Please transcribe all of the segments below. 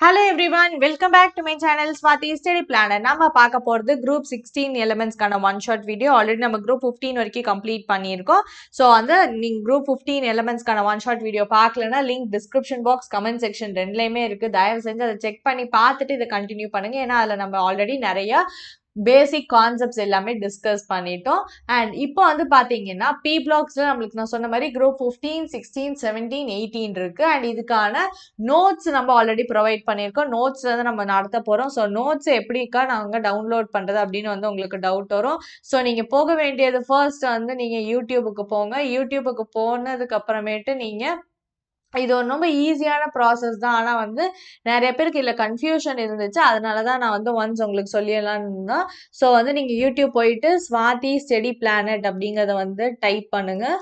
Hello everyone, welcome back to my channel Swati Study Planner. நம்ம பார்க்க போறது group 16 elements கான one shot video. ஆல்ரெடி நம்ம group 15 வரைக்கும் கம்ப்ளீட் பண்ணியிருக்கோம். ஸோ அந்த நீங்க group 15 elements கான one shot video பார்க்கலனா link description box comment section ரெண்டுலையுமே இருக்கு. தயவு செஞ்சு அதை செக் பண்ணி பார்த்துட்டு இதை கண்டினியூ பண்ணுங்க. ஏன்னா அதில் நம்ம ஆல்ரெடி நிறைய பேசிக் கான்செப்ட்ஸ் எல்லாமே டிஸ்கஸ் பண்ணிட்டோம். அண்ட் இப்போ வந்து பார்த்தீங்கன்னா பி பிளாக்ஸில் நம்மளுக்கு நான் சொன்ன மாதிரி குரூப் 15, 16, 17, 18 இருக்கு. அண்ட் இதுக்கான நோட்ஸ் நம்ம ஆல்ரெடி ப்ரொவைட் பண்ணியிருக்கோம். நோட்ஸ் வந்து நம்ம நடத்த போகிறோம். ஸோ நோட்ஸ் எப்படிக்கா நாங்கள் டவுன்லோட் பண்ணுறது அப்படின்னு வந்து உங்களுக்கு டவுட் வரும். ஸோ நீங்கள் போக வேண்டியது ஃபர்ஸ்ட் வந்து நீங்கள் யூடியூபுக்கு போங்க. யூடியூபுக்கு போனதுக்கு அப்புறமேட்டு நீங்கள் இது ஒரு ரொம்ப ஈஸியான ப்ராசஸ் தான். ஆனால் வந்து நிறைய பேருக்கு இல்லை கன்ஃபியூஷன் இருந்துச்சு. அதனால தான் நான் வந்து ஒன்ஸ் உங்களுக்கு சொல்லிடலான்னு தான். ஸோ வந்து நீங்கள் யூடியூப் போயிட்டு ஸ்வாதி ஸ்டடி பிளானட் அப்படிங்கிறத வந்து டைப் பண்ணுங்க.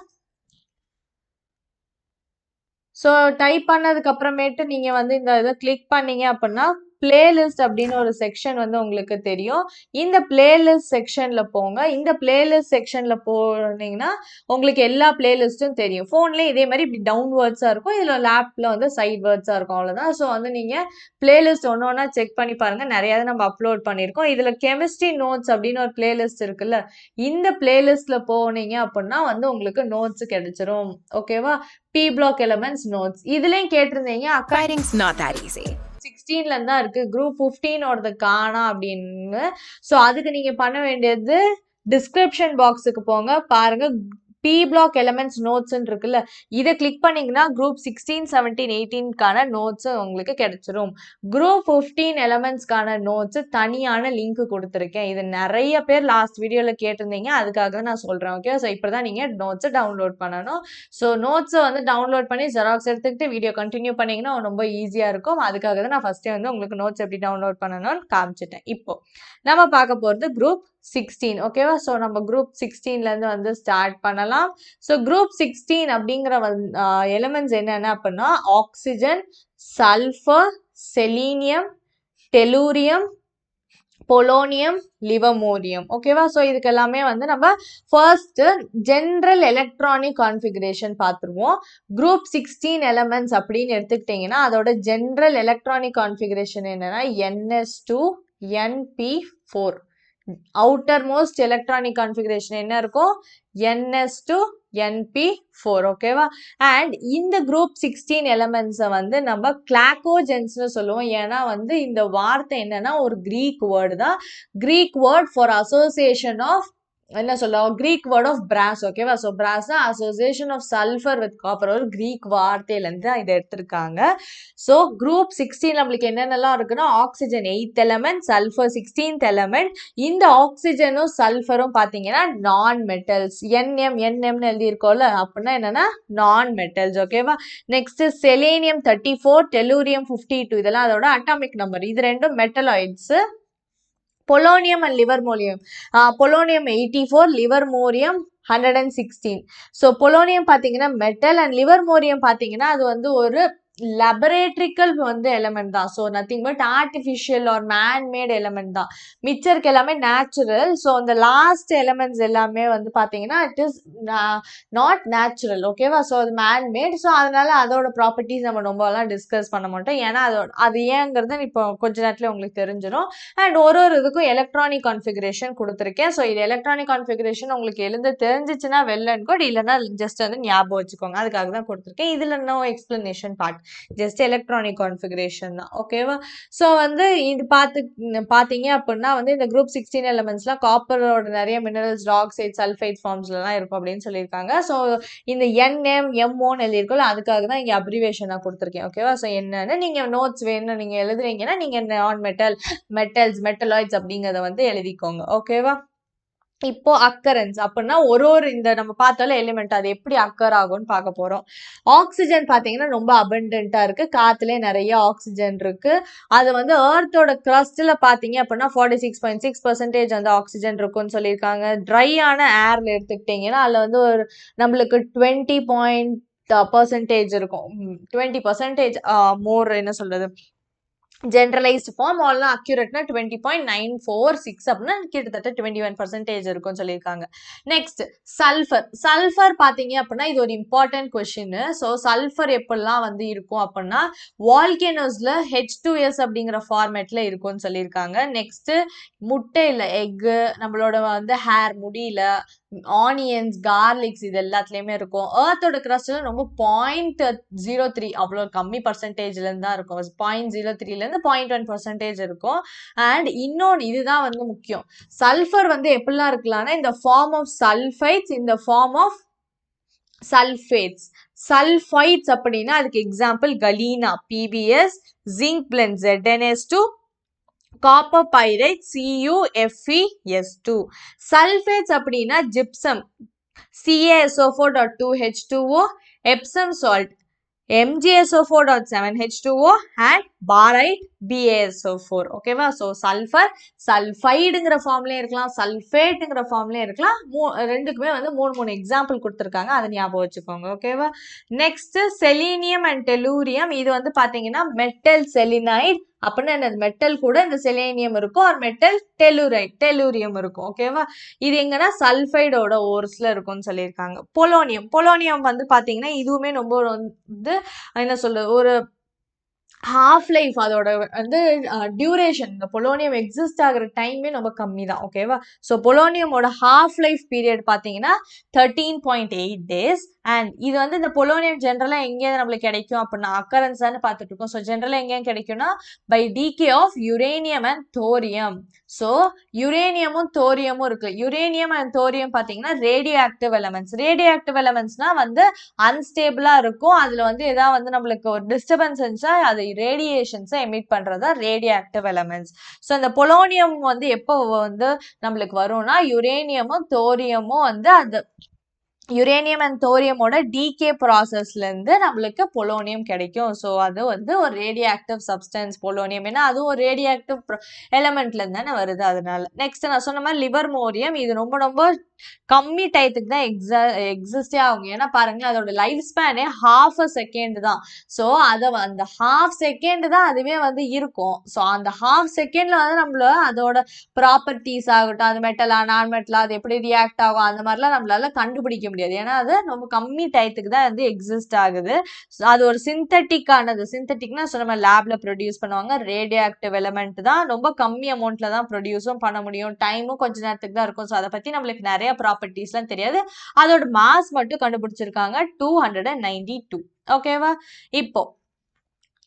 ஸோ டைப் பண்ணதுக்கு அப்புறமேட்டு நீங்கள் வந்து இந்த இதை கிளிக் பண்ணீங்க அப்படின்னா பிளேலிஸ்ட் அப்படின்னு ஒரு செக்ஷன் வந்து உங்களுக்கு தெரியும். இந்த பிளேலிஸ்ட் செக்ஷன்ல போங்க. இந்த பிளேலிஸ்ட் செக்ஷன்ல போனீங்கன்னா உங்களுக்கு எல்லா பிளேலிஸ்ட்டும் தெரியும். ஃபோன்லேயே இதே மாதிரி இப்படி டவுன்வேர்ட்ஸாக இருக்கும். இதில் லேப்ல வந்து சைட் வேர்ட்ஸாக இருக்கும். அவ்வளோதான். ஸோ வந்து நீங்கள் பிளேலிஸ்ட் ஒன்று ஒன்றா செக் பண்ணி பாருங்க. நிறையா நம்ம அப்லோட் பண்ணியிருக்கோம். இதில் கெமிஸ்ட்ரி நோட்ஸ் அப்படின்னு ஒரு பிளேலிஸ்ட் இருக்குல்ல, இந்த பிளேலிஸ்ட்ல போனீங்க அப்படின்னா வந்து உங்களுக்கு நோட்ஸ் கிடைச்சிரும். ஓகேவா? P block elements notes. இதுலயும் கேட்டிருந்தீங்க அக்கா Fighting's not that easy. 16ல இருந்தா இருக்கு, குரூப் 15 ஓடது காணா அப்படின்னு. ஸோ அதுக்கு நீங்க பண்ண வேண்டியது டிஸ்கிரிப்ஷன் பாக்ஸுக்கு போங்க. பாருங்க பி பிளாக் எலமெண்ட்ஸ் நோட்ஸ்ன்னு இருக்குல்ல, இதை கிளிக் பண்ணீங்கன்னா குரூப் 16, 17, 18க்கான நோட்ஸ் உங்களுக்கு கிடைச்சிரும். குரூப் 15 எலமெண்ட்ஸ்க்கான நோட்ஸ் தனியான லிங்க் கொடுத்துருக்கேன். இது நிறைய பேர் லாஸ்ட் வீடியோவில் கேட்டிருந்தீங்க, அதுக்காக நான் சொல்கிறேன். ஓகே, ஸோ இப்போ தான் நீங்கள் நோட்ஸை டவுன்லோட் பண்ணணும். ஸோ நோட்ஸை வந்து டவுன்லோட் பண்ணி ஜெராக்ஸ் எடுத்துக்கிட்டு வீடியோ கண்டினியூ பண்ணிங்கன்னா ரொம்ப ஈஸியாக இருக்கும். அதுக்காக தான் நான் ஃபஸ்ட்டே வந்து உங்களுக்கு நோட்ஸ் எப்படி டவுன்லோட் பண்ணணும்னு காமிச்சிட்டேன். இப்போ நம்ம பார்க்க போகிறது குரூப் 16. ஓகேவா? ஸோ நம்ம குரூப் 16லேருந்து வந்து ஸ்டார்ட் பண்ணலாம். ஸோ குரூப் 16 அப்படிங்கிற எலிமெண்ட்ஸ் என்னென்ன அப்படின்னா oxygen, sulphur, selenium, tellurium, polonium, livermorium. ஓகேவா? ஸோ இதுக்கு எல்லாமே வந்து நம்ம ஃபர்ஸ்ட் ஜென்ரல் எலக்ட்ரானிக் கான்ஃபிகரேஷன் பார்த்துருவோம். குரூப் 16 எலமெண்ட்ஸ் அப்படின்னு எடுத்துக்கிட்டிங்கன்னா அதோட ஜென்ரல் எலக்ட்ரானிக் கான்ஃபிகரேஷன் என்னன்னா NS2 NP4. Outer most electronic configuration என்ன இருக்கும்? NS2 NP4. ஓகேவா? அண்ட் இந்த குரூப் 16 எலமெண்ட்ஸை வந்து நம்ம கிளாக்கோஜென்ஸ்னு சொல்லுவோம். ஏன்னா வந்து இந்த வார்த்தை என்னன்னா ஒரு கிரீக் வேர்டு தான். Greek word for association of என்ன சொல்லுவோம், கிரீக் வேர்ட் ஆஃப் பிராஸ். ஓகேவா? ஸோ பிராஸ் தான் association of sulphur with copper, ஒரு கிரீக் வார்த்தையிலேருந்து தான் இதை எடுத்திருக்காங்க. ஸோ குரூப் 16 நம்மளுக்கு என்னென்னலாம் இருக்குன்னா oxygen 8th element, sulphur 16th element. இந்த ஆக்சிஜனும் சல்ஃபரும் பார்த்தீங்கன்னா நான் மெட்டல்ஸ். NMNMன்னு எழுதியிருக்கோம்ல, அப்படின்னா என்னன்னா நான் மெட்டல்ஸ். ஓகேவா? நெக்ஸ்ட் செலேனியம் 34, டெலூரியம் 52, இதெல்லாம் அதோட அட்டாமிக் நம்பர். இது ரெண்டும் metalloids. Polonium and livermorium, polonium 84, livermorium 116. So polonium பார்த்தீங்கன்னா மெட்டல் அண்ட் லிவர்மோரியம் பார்த்தீங்கன்னா அது வந்து ஒரு லெபரேட்டரிக்கல் வந்து எலமெண்ட் தான். So nothing but artificial or manmade element தான். மிச்சருக்கு எல்லாமே நேச்சுரல். ஸோ அந்த லாஸ்ட் எலமெண்ட்ஸ் எல்லாமே வந்து பார்த்தீங்கன்னா இட் இஸ் நாட் நேச்சுரல். ஓகேவா? ஸோ அது மேன்மேட். ஸோ அதனால அதோட ப்ராப்பர்ட்டிஸ் நம்ம ரொம்பலாம் டிஸ்கஸ் பண்ண மாட்டோம். ஏன்னா அது ஏங்கிறது இப்போ கொஞ்ச நேரத்தில் உங்களுக்கு தெரிஞ்சிடும். அண்ட் ஒரு இதுக்கும் எலக்ட்ரானிக் கான்ஃபிகரேஷன் கொடுத்துருக்கேன். ஸோ இது எலக்ட்ரானிக் கான்ஃபிகரேஷன் உங்களுக்கு எழுந்து தெரிஞ்சிச்சுன்னா வெல் அண்ட் குட், இல்லைன்னா ஜஸ்ட் வந்து ஞாபகம் வச்சுக்கோங்க. அதுக்காக தான் கொடுத்துருக்கேன். இதில் no explanation part, just electronic configuration தான். ஓகேவா? ஸோ வந்து இது பார்த்தீங்க அப்படின்னா வந்து இந்த குரூப் 16 எலமெண்ட்ஸ்லாம் காப்பரோட நிறைய மினரல்ஸ், ஆக்சைட், சல்ஃபைட் ஃபார்ம்ஸ்லாம் இருக்கும் அப்படின்னு சொல்லியிருக்காங்க. ஸோ இந்த NMMOன்னு எழுதியிருக்கோம், அதுக்காக தான் இங்கே அப்ரிவேஷனாக கொடுத்துருக்கேன். ஓகேவா? ஸோ என்னன்னு நீங்கள் நோட்ஸ் வேணும் நீங்கள் எழுதுறீங்கன்னா நீங்கள் நான் மெட்டல்ஸ், மெட்டலாய்ட்ஸ் அப்படிங்கிறத வந்து எழுதிக்கோங்க. ஓகேவா? இப்போ அக்கரன்ஸ் அப்படின்னா ஒரு இந்த நம்ம பார்த்தாலும் எலிமெண்ட் அது எப்படி அக்கர் ஆகும்னு பார்க்க போறோம். ஆக்சிஜன் பார்த்தீங்கன்னா ரொம்ப அபண்டன்ட்டா இருக்கு. காத்துலேயே நிறைய ஆக்சிஜன் இருக்கு. அது வந்து எர்த்தோட கிரஸ்ட்ல பார்த்தீங்க அப்படின்னா 46.6% வந்து ஆக்சிஜன் இருக்குன்னு சொல்லியிருக்காங்க. ட்ரையான ஏர்ல எடுத்துக்கிட்டீங்கன்னா அதில் வந்து ஒரு நம்மளுக்கு 20% இருக்கும். 20% மோர் என்ன சொல்றது ஜென்ரலைஸ்டு ஃபார்ம் ஆல்லாம் அக்யூரேட்னா 20.946 அப்படின்னா கிட்டத்தட்ட 21% இருக்கும்னு சொல்லியிருக்காங்க. நெக்ஸ்ட் சல்ஃபர் பார்த்தீங்க அப்படின்னா இது ஒரு இம்பார்ட்டன்ட் கொஸ்டின். ஸோ சல்ஃபர் எப்படிலாம் வந்து இருக்கும் அப்படின்னா வால்கேனோஸ்ல H2S அப்படிங்கிற ஃபார்மேட்ல இருக்கும்னு சொல்லியிருக்காங்க. நெக்ஸ்ட் முட்டையில் எக்கு, நம்மளோட வந்து ஹேர் முடியல, ஆனியன்ஸ், கார்லிக்ஸ் இது எல்லாத்துலேயுமே இருக்கும். ஏர்த்தோட கிரஸ்ட்ல ரொம்ப 0.03 அவ்வளோ கம்மி பர்சன்டேஜ்லேருந்து தான் இருக்கும். 0.03லேருந்து 0.1% இருக்கும். அண்ட் இன்னொன்று இதுதான் வந்து முக்கியம். சல்ஃபர் வந்து எப்படிலாம் இருக்கலாம்னா இந்த ஃபார்ம் ஆஃப் சல்ஃபைட்ஸ், இந்த ஃபார்ம் ஆஃப் சல்ஃபேட்ஸ். சல்ஃபைட்ஸ் அப்படின்னா அதுக்கு example galena PbS, zinc blende ZnS2, copper pyrite CuFeS2. Sulphates அப்படின்னா gypsum CaSO4.2H2O, epsom salt MgSO4.7H2O and barite BaSO4. ஓகேவா? ஸோ சல்ஃபர் சல்ஃபைடுங்கிற ஃபார்ம்லேயும் இருக்கலாம், சல்ஃபேட்டுங்கிற ஃபார்ம்லேயும் இருக்கலாம். ரெண்டுக்குமே வந்து 3 எக்ஸாம்பிள் கொடுத்துருக்காங்க, அதை ஞாபகம் வச்சுக்கோங்க. ஓகேவா? Next selenium and tellurium. இது வந்து பார்த்தீங்கன்னா மெட்டல் செலினைட் அப்படின்னா என்னது, மெட்டல் கூட இந்த செலேனியம் இருக்கும், ஒரு மெட்டல் டெலூரியம் இருக்கும். ஓகேவா? இது எங்கன்னா சல்ஃபைடோட ஓர்ஸ்ல இருக்கும்னு சொல்லியிருக்காங்க. பொலோனியம் வந்து பார்த்தீங்கன்னா இதுவுமே ரொம்ப வந்து என்ன சொல்றது, ஒரு ஹாஃப் லைஃப் அதோட வந்து டியூரேஷன், இந்த பொலோனியம் எக்ஸிஸ்ட் ஆகிற டைமே ரொம்ப கம்மி தான். ஓகேவா? ஸோ பொலோனியமோட ஹாஃப் லைஃப் பீரியட் பார்த்தீங்கன்னா 13.8 days. அண்ட் இது வந்து இந்த பொலோனியம் ஜென்ரலாக எங்கேயாவது நம்மளுக்கு கிடைக்கும் அப்படின்னா அக்கரன்ஸ் தானே பார்த்துட்டு இருக்கோம். ஸோ ஜென்ரலாக எங்கேயும் கிடைக்கும்னா by decay of uranium and thorium. So யுரேனியமும் தோரியமும் இருக்கு. யுரேனியம் அண்ட் தோரியம் பார்த்தீங்கன்னா radio active elements. Radio active எலமெண்ட்ஸ்னா வந்து அன்ஸ்டேபிளா இருக்கும். அதுல வந்து ஏதாவது வந்து நம்மளுக்கு ஒரு டிஸ்டர்பன்ஸ் இருந்துச்சா அது ரேடியேஷன்ஸை எமிட் பண்றதா ரேடியோ ஆக்டிவ் எலமெண்ட்ஸ். ஸோ இந்த பொலோனியம் வந்து எப்போ வந்து நம்மளுக்கு வரும்னா யுரேனியமும் தோரியமும் வந்து அது யுரேனியம் அண்ட் தோரியமோட டிகே ப்ராசஸ்லேருந்து நம்மளுக்கு பொலோனியம் கிடைக்கும். ஸோ அது வந்து ஒரு ரேடியோ ஆக்டிவ் சப்ஸ்டன்ஸ் பொலோனியம், ஏன்னா அதுவும் ஒரு ரேடியோ ஆக்டிவ் எலமெண்ட்லேருந்து தானே வருது. அதனால நெக்ஸ்ட் நான் சொன்ன மாதிரி லிவர்மோரியம். இது ரொம்ப கம்மி டயத்துக்கு தான் எக்ஸிஸ்டே ஆகும். ஏன்னா பாருங்களேன் அதோட லைஃப் ஸ்பேனே ½ செகண்ட் தான். ஸோ அதை அந்த ½ செகண்ட் தான் அதுவே வந்து இருக்கும். ஸோ அந்த ½ செகண்ட்ல வந்து நம்மள அதோட ப்ராப்பர்ட்டிஸ் ஆகட்டும், அது மெட்டலா நான் மெட்டலா, அது எப்படி ரியாக்ட் ஆகும், அந்த மாதிரிலாம் நம்மளால கண்டுபிடிக்க முடியாது. ஏன்னா அது ரொம்ப கம்மி டயத்துக்கு தான் வந்து எக்ஸிஸ்ட் ஆகுது. அது ஒரு சிந்தட்டிக்கானது. சிந்தட்டிக்னா நம்ம லேப்ல ப்ரொடியூஸ் பண்ணுவாங்க. ரேடியோ ஆக்டிவ் எலமெண்ட் தான், ரொம்ப கம்மி அமௌண்ட்ல தான் ப்ரொடியூஸும் பண்ண முடியும். டைமும் கொஞ்ச நேரத்துக்கு தான் இருக்கும். ஸோ அதை பத்தி நம்மளுக்கு நிறைய ப்ராப்பர்ட்டிஸ்லாம் தெரியாது. அதோட மாஸ் மட்டும் கண்டுபிடிச்சிருக்காங்க 292. ஓகேவா? இப்போ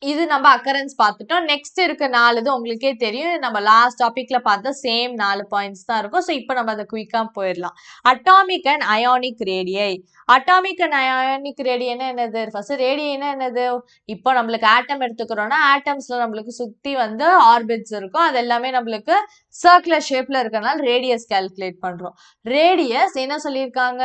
இது நம்ம அக்கரன்ஸ் பார்த்துட்டோம். நெக்ஸ்ட் இருக்க 4 இது உங்களுக்கே தெரியும். நம்ம லாஸ்ட் டாபிக்ல பார்த்த சேம் 4 பாயிண்ட்ஸ் தான் இருக்கும். ஸோ இப்போ நம்ம அதை குயிக்கா போயிடலாம். அட்டாமிக் அண்ட் அயானிக் ரேடியை. அட்டாமிக் அண்ட் அயானிக் ரேடியன்னா என்னது? ஃபர்ஸ்ட் ரேடியன்னா என்னது? இப்போ நம்மளுக்கு ஆட்டம் எடுத்துக்கிறோம்னா ஆட்டம்ஸ்ல நம்மளுக்கு சுத்தி வந்து ஆர்பிட்ஸ் இருக்கும். அது எல்லாமே நம்மளுக்கு சர்க்குலர் ஷேப்ல இருக்கறனால ரேடியஸ் கால்குலேட் பண்றோம். ரேடியஸ் என்ன சொல்லியிருக்காங்க?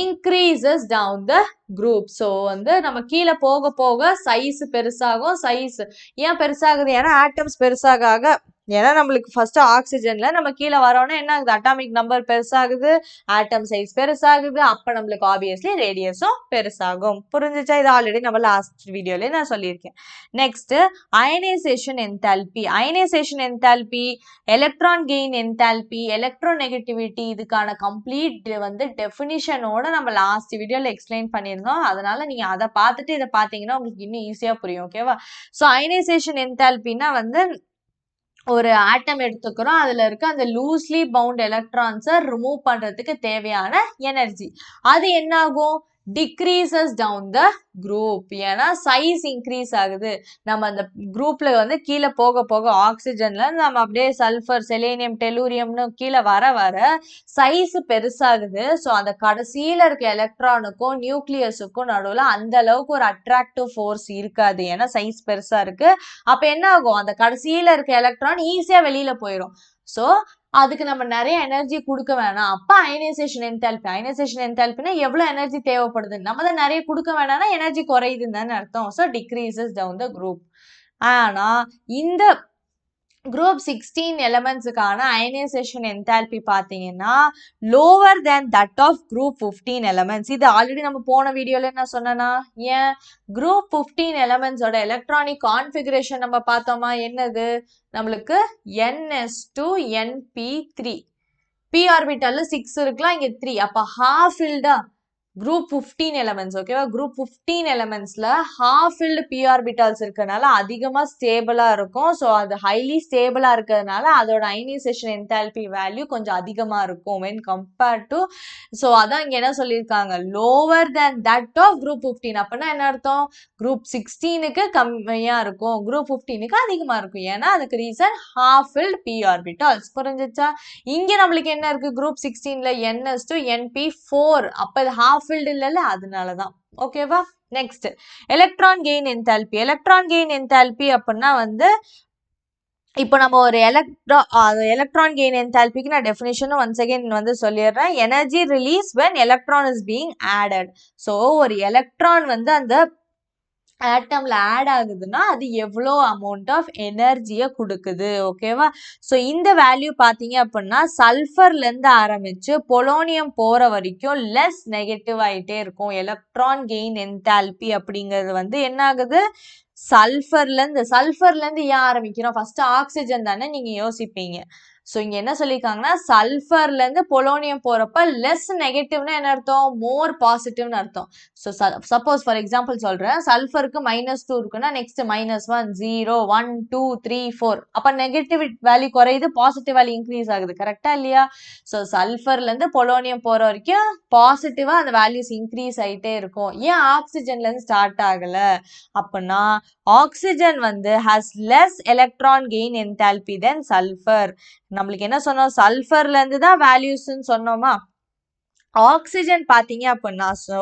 increases down the group. So வந்து நம்ம கீழே போக போக சைஸ் பெருசாகும். சைஸ் ஏன் பெருசாகுது? ஏன்னா ஆட்டம்ஸ் பெருசாக ஏன்னா நம்மளுக்கு ஃபர்ஸ்ட் ஆக்சிஜன்ல நம்ம கீழே வரோம்னா என்ன ஆகுது? அட்டாமிக் நம்பர் பெருசாகுது, ஆட்டம் சைஸ் பெருசாகுது. அப்ப நம்மளுக்கு ஆப்வியஸ்லி ரேடியஸும் பெருசாகும். புரிஞ்சுச்சா? இது ஆல்ரெடி நம்ம லாஸ்ட் வீடியோல நான் சொல்லியிருக்கேன். Next ionisation enthalpy. Ionisation enthalpy, electron gain enthalpy, electronegativity, இதுக்கான கம்ப்ளீட் வந்து டெஃபினிஷனோட நம்ம லாஸ்ட் வீடியோல எக்ஸ்பிளைன் பண்ணியிருந்தோம். அதனால நீங்க அதை பார்த்துட்டு இதை பார்த்தீங்கன்னா உங்களுக்கு இன்னும் ஈஸியா புரியும். ஓகேவா? ஸோ அயனைசேஷன் என்தால்பின்னா வந்து ஒரு ஆட்டம் எடுத்துக்கிறோம், அதுல இருக்க அந்த லூஸ்லி பவுண்ட் எலக்ட்ரான்ஸை ரிமூவ் பண்றதுக்கு தேவையான எனர்ஜி. அது என்ன ஆகும்? Decreases down the group. ஏன்னா சைஸ் இன்க்ரீஸ் ஆகுது. நம்ம அந்த குரூப்ல வந்து கீழே போக போக ஆக்சிஜன்ல நம்ம அப்படியே சல்ஃபர், செலேனியம், டெலூரியம்னு கீழே வர சைஸ் பெருசாகுது. ஸோ அந்த கடைசியில இருக்க எலக்ட்ரானுக்கும் நியூக்ளியஸுக்கும் நடுவில் அந்த அளவுக்கு ஒரு அட்ராக்டிவ் ஃபோர்ஸ் இருக்காது. ஏன்னா சைஸ் பெருசா இருக்கு. அப்ப என்ன ஆகும்? அந்த கடைசியில இருக்க எலக்ட்ரான் ஈஸியா வெளியில போயிடும். ஸோ அதுக்கு நம்ம நிறைய எனர்ஜி கொடுக்க வேணாம். அப்ப அயனைசேஷன் என்தால்பி. அயனைசேஷன் என்தால்பினா எவ்வளவு எனர்ஜி தேவைப்படுது? நம்ம தான் நிறைய கொடுக்க வேணாம்னா எனர்ஜி குறையுதுன்னு தானே அர்த்தம். So decreases down the group. ஆனா இந்த குரூப் 16 எலமெண்ட்ஸுக்கான அயனைசேஷன் என்தால்பி பார்த்தீங்கன்னா lower than that of group 15 elements. இது ஆல்ரெடி நம்ம போன வீடியோல என்ன சொன்னேன்னா, ஏன் குரூப் 15 எலமெண்ட்ஸோட எலக்ட்ரானிக் கான்ஃபிகரேஷன் நம்ம பார்த்தோமா, என்னது நம்மளுக்கு ns2 np3 p ஆர்பிட்டால்ல 6 இருக்கலாம், இங்க 3, அப்ப ஹாஃப் ஃபில்டா குரூப் 15 எலமெண்ட்ஸ். ஓகேவா, குரூப் 15 எலமெண்ட்ஸ்ல ஹாஃப் ஃபில்டு p ஆர்பிட்டால்ஸ் இருக்கனால அதிகமா ஸ்டேபிளா இருக்கும். ஸோ அது ஹைலி ஸ்டேபிளா இருக்கிறதுனால அதோட அயனைசேஷன் என்தால்பி வேல்யூ கொஞ்சம் அதிகமா இருக்கும் when compared to. ஸோ அதான் இங்க என்ன சொல்லியிருக்காங்க, lower than that of group 15. அப்படின்னா என்ன அர்த்தம், குரூப் 16க்கு கம்மியா இருக்கும், குரூப் 15க்கு அதிகமா இருக்கும். ஏன்னா அதுக்கு reason half filled p orbitals. புரிஞ்சிச்சா? இங்க நம்மளுக்கு என்ன இருக்கு, குரூப் 16ல ns2 np4, அப்ப இது ஹாஃப் ஃபில்டு இல்லைல்ல, அதனாலதான். ஓகேவா, next electron gain enthalpy. Electron gain enthalpy அப்படின்னா வந்து இப்போ நம்ம ஒரு எலக்ட்ரான் கெயின் என்தால்பிக்கு நான் டெஃபினிஷனும் ஒன்ஸ் அகைன் வந்து சொல்லிடுறேன். Energy release when electron is being added. So ஒரு எலக்ட்ரான் வந்து அந்த ஆட்டம்ல ஆட் ஆகுதுன்னா அது எவ்வளோ அமௌண்ட் ஆஃப் எனர்ஜியை கொடுக்குது. ஓகேவா, ஸோ இந்த வேல்யூ பார்த்தீங்க அப்படின்னா சல்ஃபர்ல இருந்து ஆரம்பிச்சு பொலோனியம் போற வரைக்கும் லெஸ் நெகட்டிவ் ஆயிட்டே இருக்கும். எலக்ட்ரான் கெயின் என்தால்பி அப்படிங்கிறது வந்து என்ன ஆகுது, சல்ஃபர்ல இருந்து ஏன் ஆரம்பிக்கிறோம், ஃபர்ஸ்ட் ஆக்சிஜன் தானே நீங்க யோசிப்பீங்க. ஸோ இங்க என்ன சொல்லியிருக்காங்கன்னா சல்ஃபர்ல இருந்து பொலோனியம் போறப்ப லெஸ் நெகட்டிவ்னா என்ன அர்த்தம், மோர் பாசிட்டிவ்னு அர்த்தம். ஸோ சப்போஸ் ஃபார் எக்ஸாம்பிள் சொல்றேன், சல்ஃபருக்கு -2 இருக்குன்னா நெக்ஸ்ட் -1 0 1 2 3 4, அப்ப நெகட்டிவ் வேல்யூ குறையுது, பாசிட்டிவ் வேல்யூ இன்க்ரீஸ் ஆகுது. கரெக்டா இல்லையா? ஸோ சல்ஃபர்ல இருந்து பொலோனியம் போற வரைக்கும் பாசிட்டிவா அந்த வேல்யூஸ் இன்க்ரீஸ் ஆயிட்டே இருக்கும். ஏன் ஆக்சிஜன்ல இருந்து ஸ்டார்ட் ஆகல அப்படின்னா, ஆக்சிஜன் வந்து has less electron gain enthalpy than sulfur. நம்மளுக்கு என்ன சொன்னோம், சல்ஃபர்ல இருந்து தான் வேல்யூஸ்ன்னு சொன்னோமா. ஆக்சிஜன் பார்த்தீங்க அப்படின்னா, ஸோ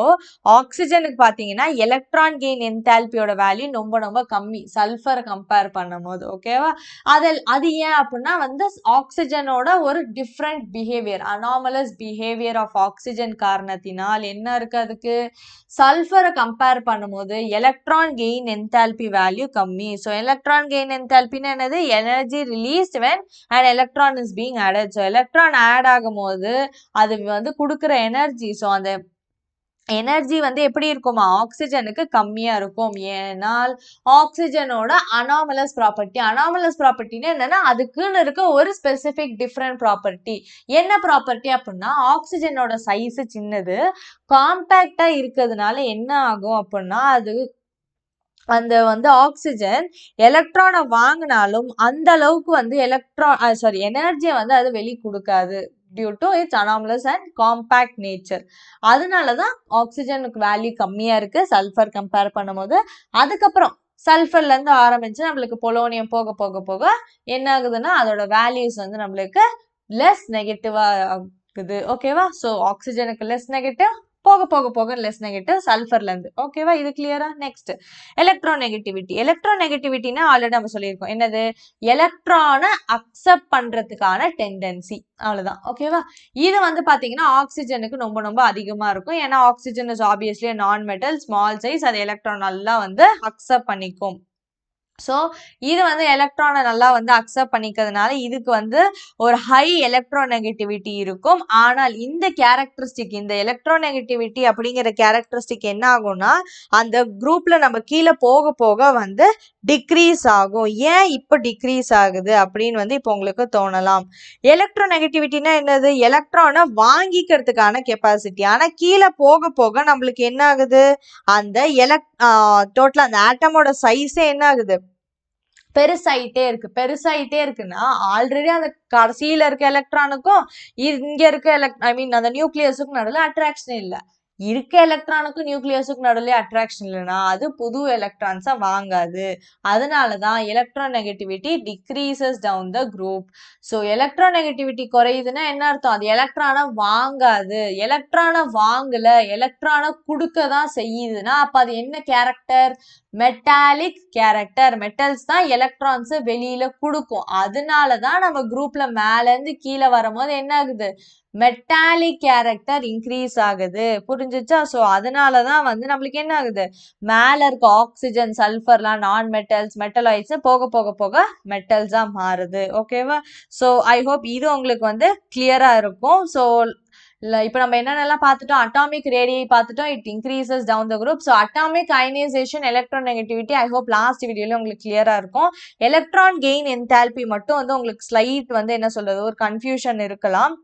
ஆக்சிஜனுக்கு பார்த்தீங்கன்னா எலக்ட்ரான் கெயின் என்தால்பியோட வேல்யூ ரொம்ப ரொம்ப கம்மி சல்ஃபரை கம்பேர் பண்ணும் போது. ஓகேவா, அது ஏன் அப்படின்னா வந்து ஆக்சிஜனோட ஒரு different behaviour, anomalous behaviour of oxygen காரணத்தினால் என்ன இருக்கு, அதுக்கு சல்ஃபரை கம்பேர் பண்ணும்போது எலக்ட்ரான் கெயின் என்தால்பி வேல்யூ கம்மி. ஸோ எலக்ட்ரான் கெயின் என்தால்பின்னு என்னது, energy released when an electron is being added. So electron add ஆகும் போது அது வந்து கொடுக்குற எனர்ஜி, ஸோ அந்த எனர்ஜி வந்து எப்படி இருக்குமா, ஆக்சிஜனுக்கு கம்மியா இருக்கும். ஏனால் ஆக்சிஜனோட அனாமலஸ் ப்ராப்பர்ட்டின்னு என்னன்னா அதுக்குன்னு இருக்க ஒரு ஸ்பெசிபிக் டிஃப்ரெண்ட் ப்ராப்பர்ட்டி. என்ன ப்ராப்பர்ட்டி அப்படின்னா, ஆக்சிஜனோட சைஸ் சின்னது, காம்பேக்டா இருக்கிறதுனால என்ன ஆகும் அப்படின்னா அது அந்த வந்து ஆக்சிஜன் எலக்ட்ரானை வாங்கினாலும் அந்த அளவுக்கு வந்து எனர்ஜியை வந்து அது வெளி கொடுக்காது due to its anomalous and compact nature. அதனாலதான் ஆக்சிஜனுக்கு வேல்யூ கம்மியா இருக்கு சல்ஃபர் கம்பேர் பண்ணும்போது. அதுக்கப்புறம் சல்ஃபர்ல இருந்து ஆரம்பிச்சு நம்மளுக்கு பொலோனியம் போக போக போக என்ன ஆகுதுன்னா அதோட வேல்யூஸ் வந்து நம்மளுக்கு லெஸ் நெகட்டிவா ஆகுது. ஓகேவா, ஸோ ஆக்சிஜனுக்கு லெஸ் நெகட்டிவ், போக போக போக லெஸ் நெகட்டிவ் சல்ஃபர்ல இருந்து. ஓகேவா, இது கிளியரா? Next electronegativity. எலக்ட்ரோநெகட்டிவிட்டினா ஆல்ரெடி நம்ம சொல்லியிருக்கோம், என்னது, எலக்ட்ரானை அக்செப்ட் பண்றதுக்கான டெண்டன்சி, அவ்வளவுதான். ஓகேவா, இது வந்து பாத்தீங்கன்னா ஆக்சிஜனுக்கு ரொம்ப ரொம்ப அதிகமா இருக்கும். ஏன்னா ஆக்சிஜன் இஸ் ஆப்வியஸ்லி நான் மெட்டல், ஸ்மால் சைஸ், அது எலக்ட்ரான் நல்லா வந்து அக்செப்ட் பண்ணிக்கும். ஸோ இது வந்து எலக்ட்ரானை நல்லா வந்து அக்செப்ட் பண்ணிக்கிறதுனால இதுக்கு வந்து ஒரு ஹை எலக்ட்ரோநெகட்டிவிட்டி இருக்கும். ஆனால் இந்த கேரக்டரிஸ்டிக், இந்த எலக்ட்ரோநெகட்டிவிட்டி அப்படிங்கிற கேரக்டரிஸ்டிக் என்ன ஆகும்னா அந்த குரூப்ல நம்ம கீழே போக போக வந்து டிக்ரீஸ் ஆகும். ஏன் இப்போ டிக்ரீஸ் ஆகுது அப்படின்னு வந்து இப்போ உங்களுக்கு தோணலாம். எலக்ட்ரோநெகட்டிவிட்டினா என்னது, எலக்ட்ரானை வாங்கிக்கிறதுக்கான கெப்பாசிட்டி. ஆனால் கீழே போக போக நம்மளுக்கு என்ன ஆகுது, அந்த டோட்டலா அந்த ஆட்டமோட சைஸே என்ன ஆகுது, பெருசாயிட்டே இருக்குன்னா ஆல்ரெடி அந்த கடைசியில இருக்க எலக்ட்ரானுக்கும் இங்க இருக்க அந்த நியூக்ளியஸுக்கும் நடுவில் அட்ராக்ஷன் இல்லை, இருக்க எலக்ட்ரானுக்கும் நியூக்ளியஸுக்கும் நடுவில் அட்ராக்ஷன் இல்லைன்னா அது புது எலக்ட்ரான்ஸை வாங்காது. அதனாலதான் electronegativity decreases down the group. So electronegativity குறையுதுன்னா என்ன அர்த்தம், அது எலக்ட்ரானை வாங்காது. எலக்ட்ரானை வாங்கல, எலக்ட்ரானை கொடுக்க தான் செய்யுதுன்னா அப்ப அது என்ன கேரக்டர், மெட்டாலிக் கேரக்டர். மெட்டல்ஸ் தான் எலக்ட்ரான்ஸ் வெளியில கொடுக்கும். அதனாலதான் நம்ம குரூப்ல மேல இருந்து கீழே வரும்போது என்ன ஆகுது, மெட்டாலிக் கேரக்டர் இன்க்ரீஸ் ஆகுது. புரிஞ்சுச்சா? ஸோ அதனாலதான் வந்து நம்மளுக்கு என்ன ஆகுது, மேல இருக்க ஆக்சிஜன் சல்ஃபர்லாம் நான் மெட்டல்ஸ் மெட்டலாய்ட்ஸ் போக போக போக மெட்டல்ஸா மாறுது. ஓகேவா? ஸோ ஐ ஹோப் இது உங்களுக்கு வந்து கிளியரா இருக்கும். ஸோ இப்போ நம்ம என்னென்னலாம் பார்த்துட்டோம், அட்டாமிக் ரேடியை பார்த்துட்டோம், it increases down the group. So atomic ionisation electronegativity I hope last வீடியோல உங்களுக்கு கிளியரா இருக்கும். எலக்ட்ரான் கெயின் என்தால்பி மட்டும் வந்து உங்களுக்கு ஸ்லைட் வந்து என்ன சொல்றது ஒரு கன்ஃபியூஷன் இருக்கலாம்,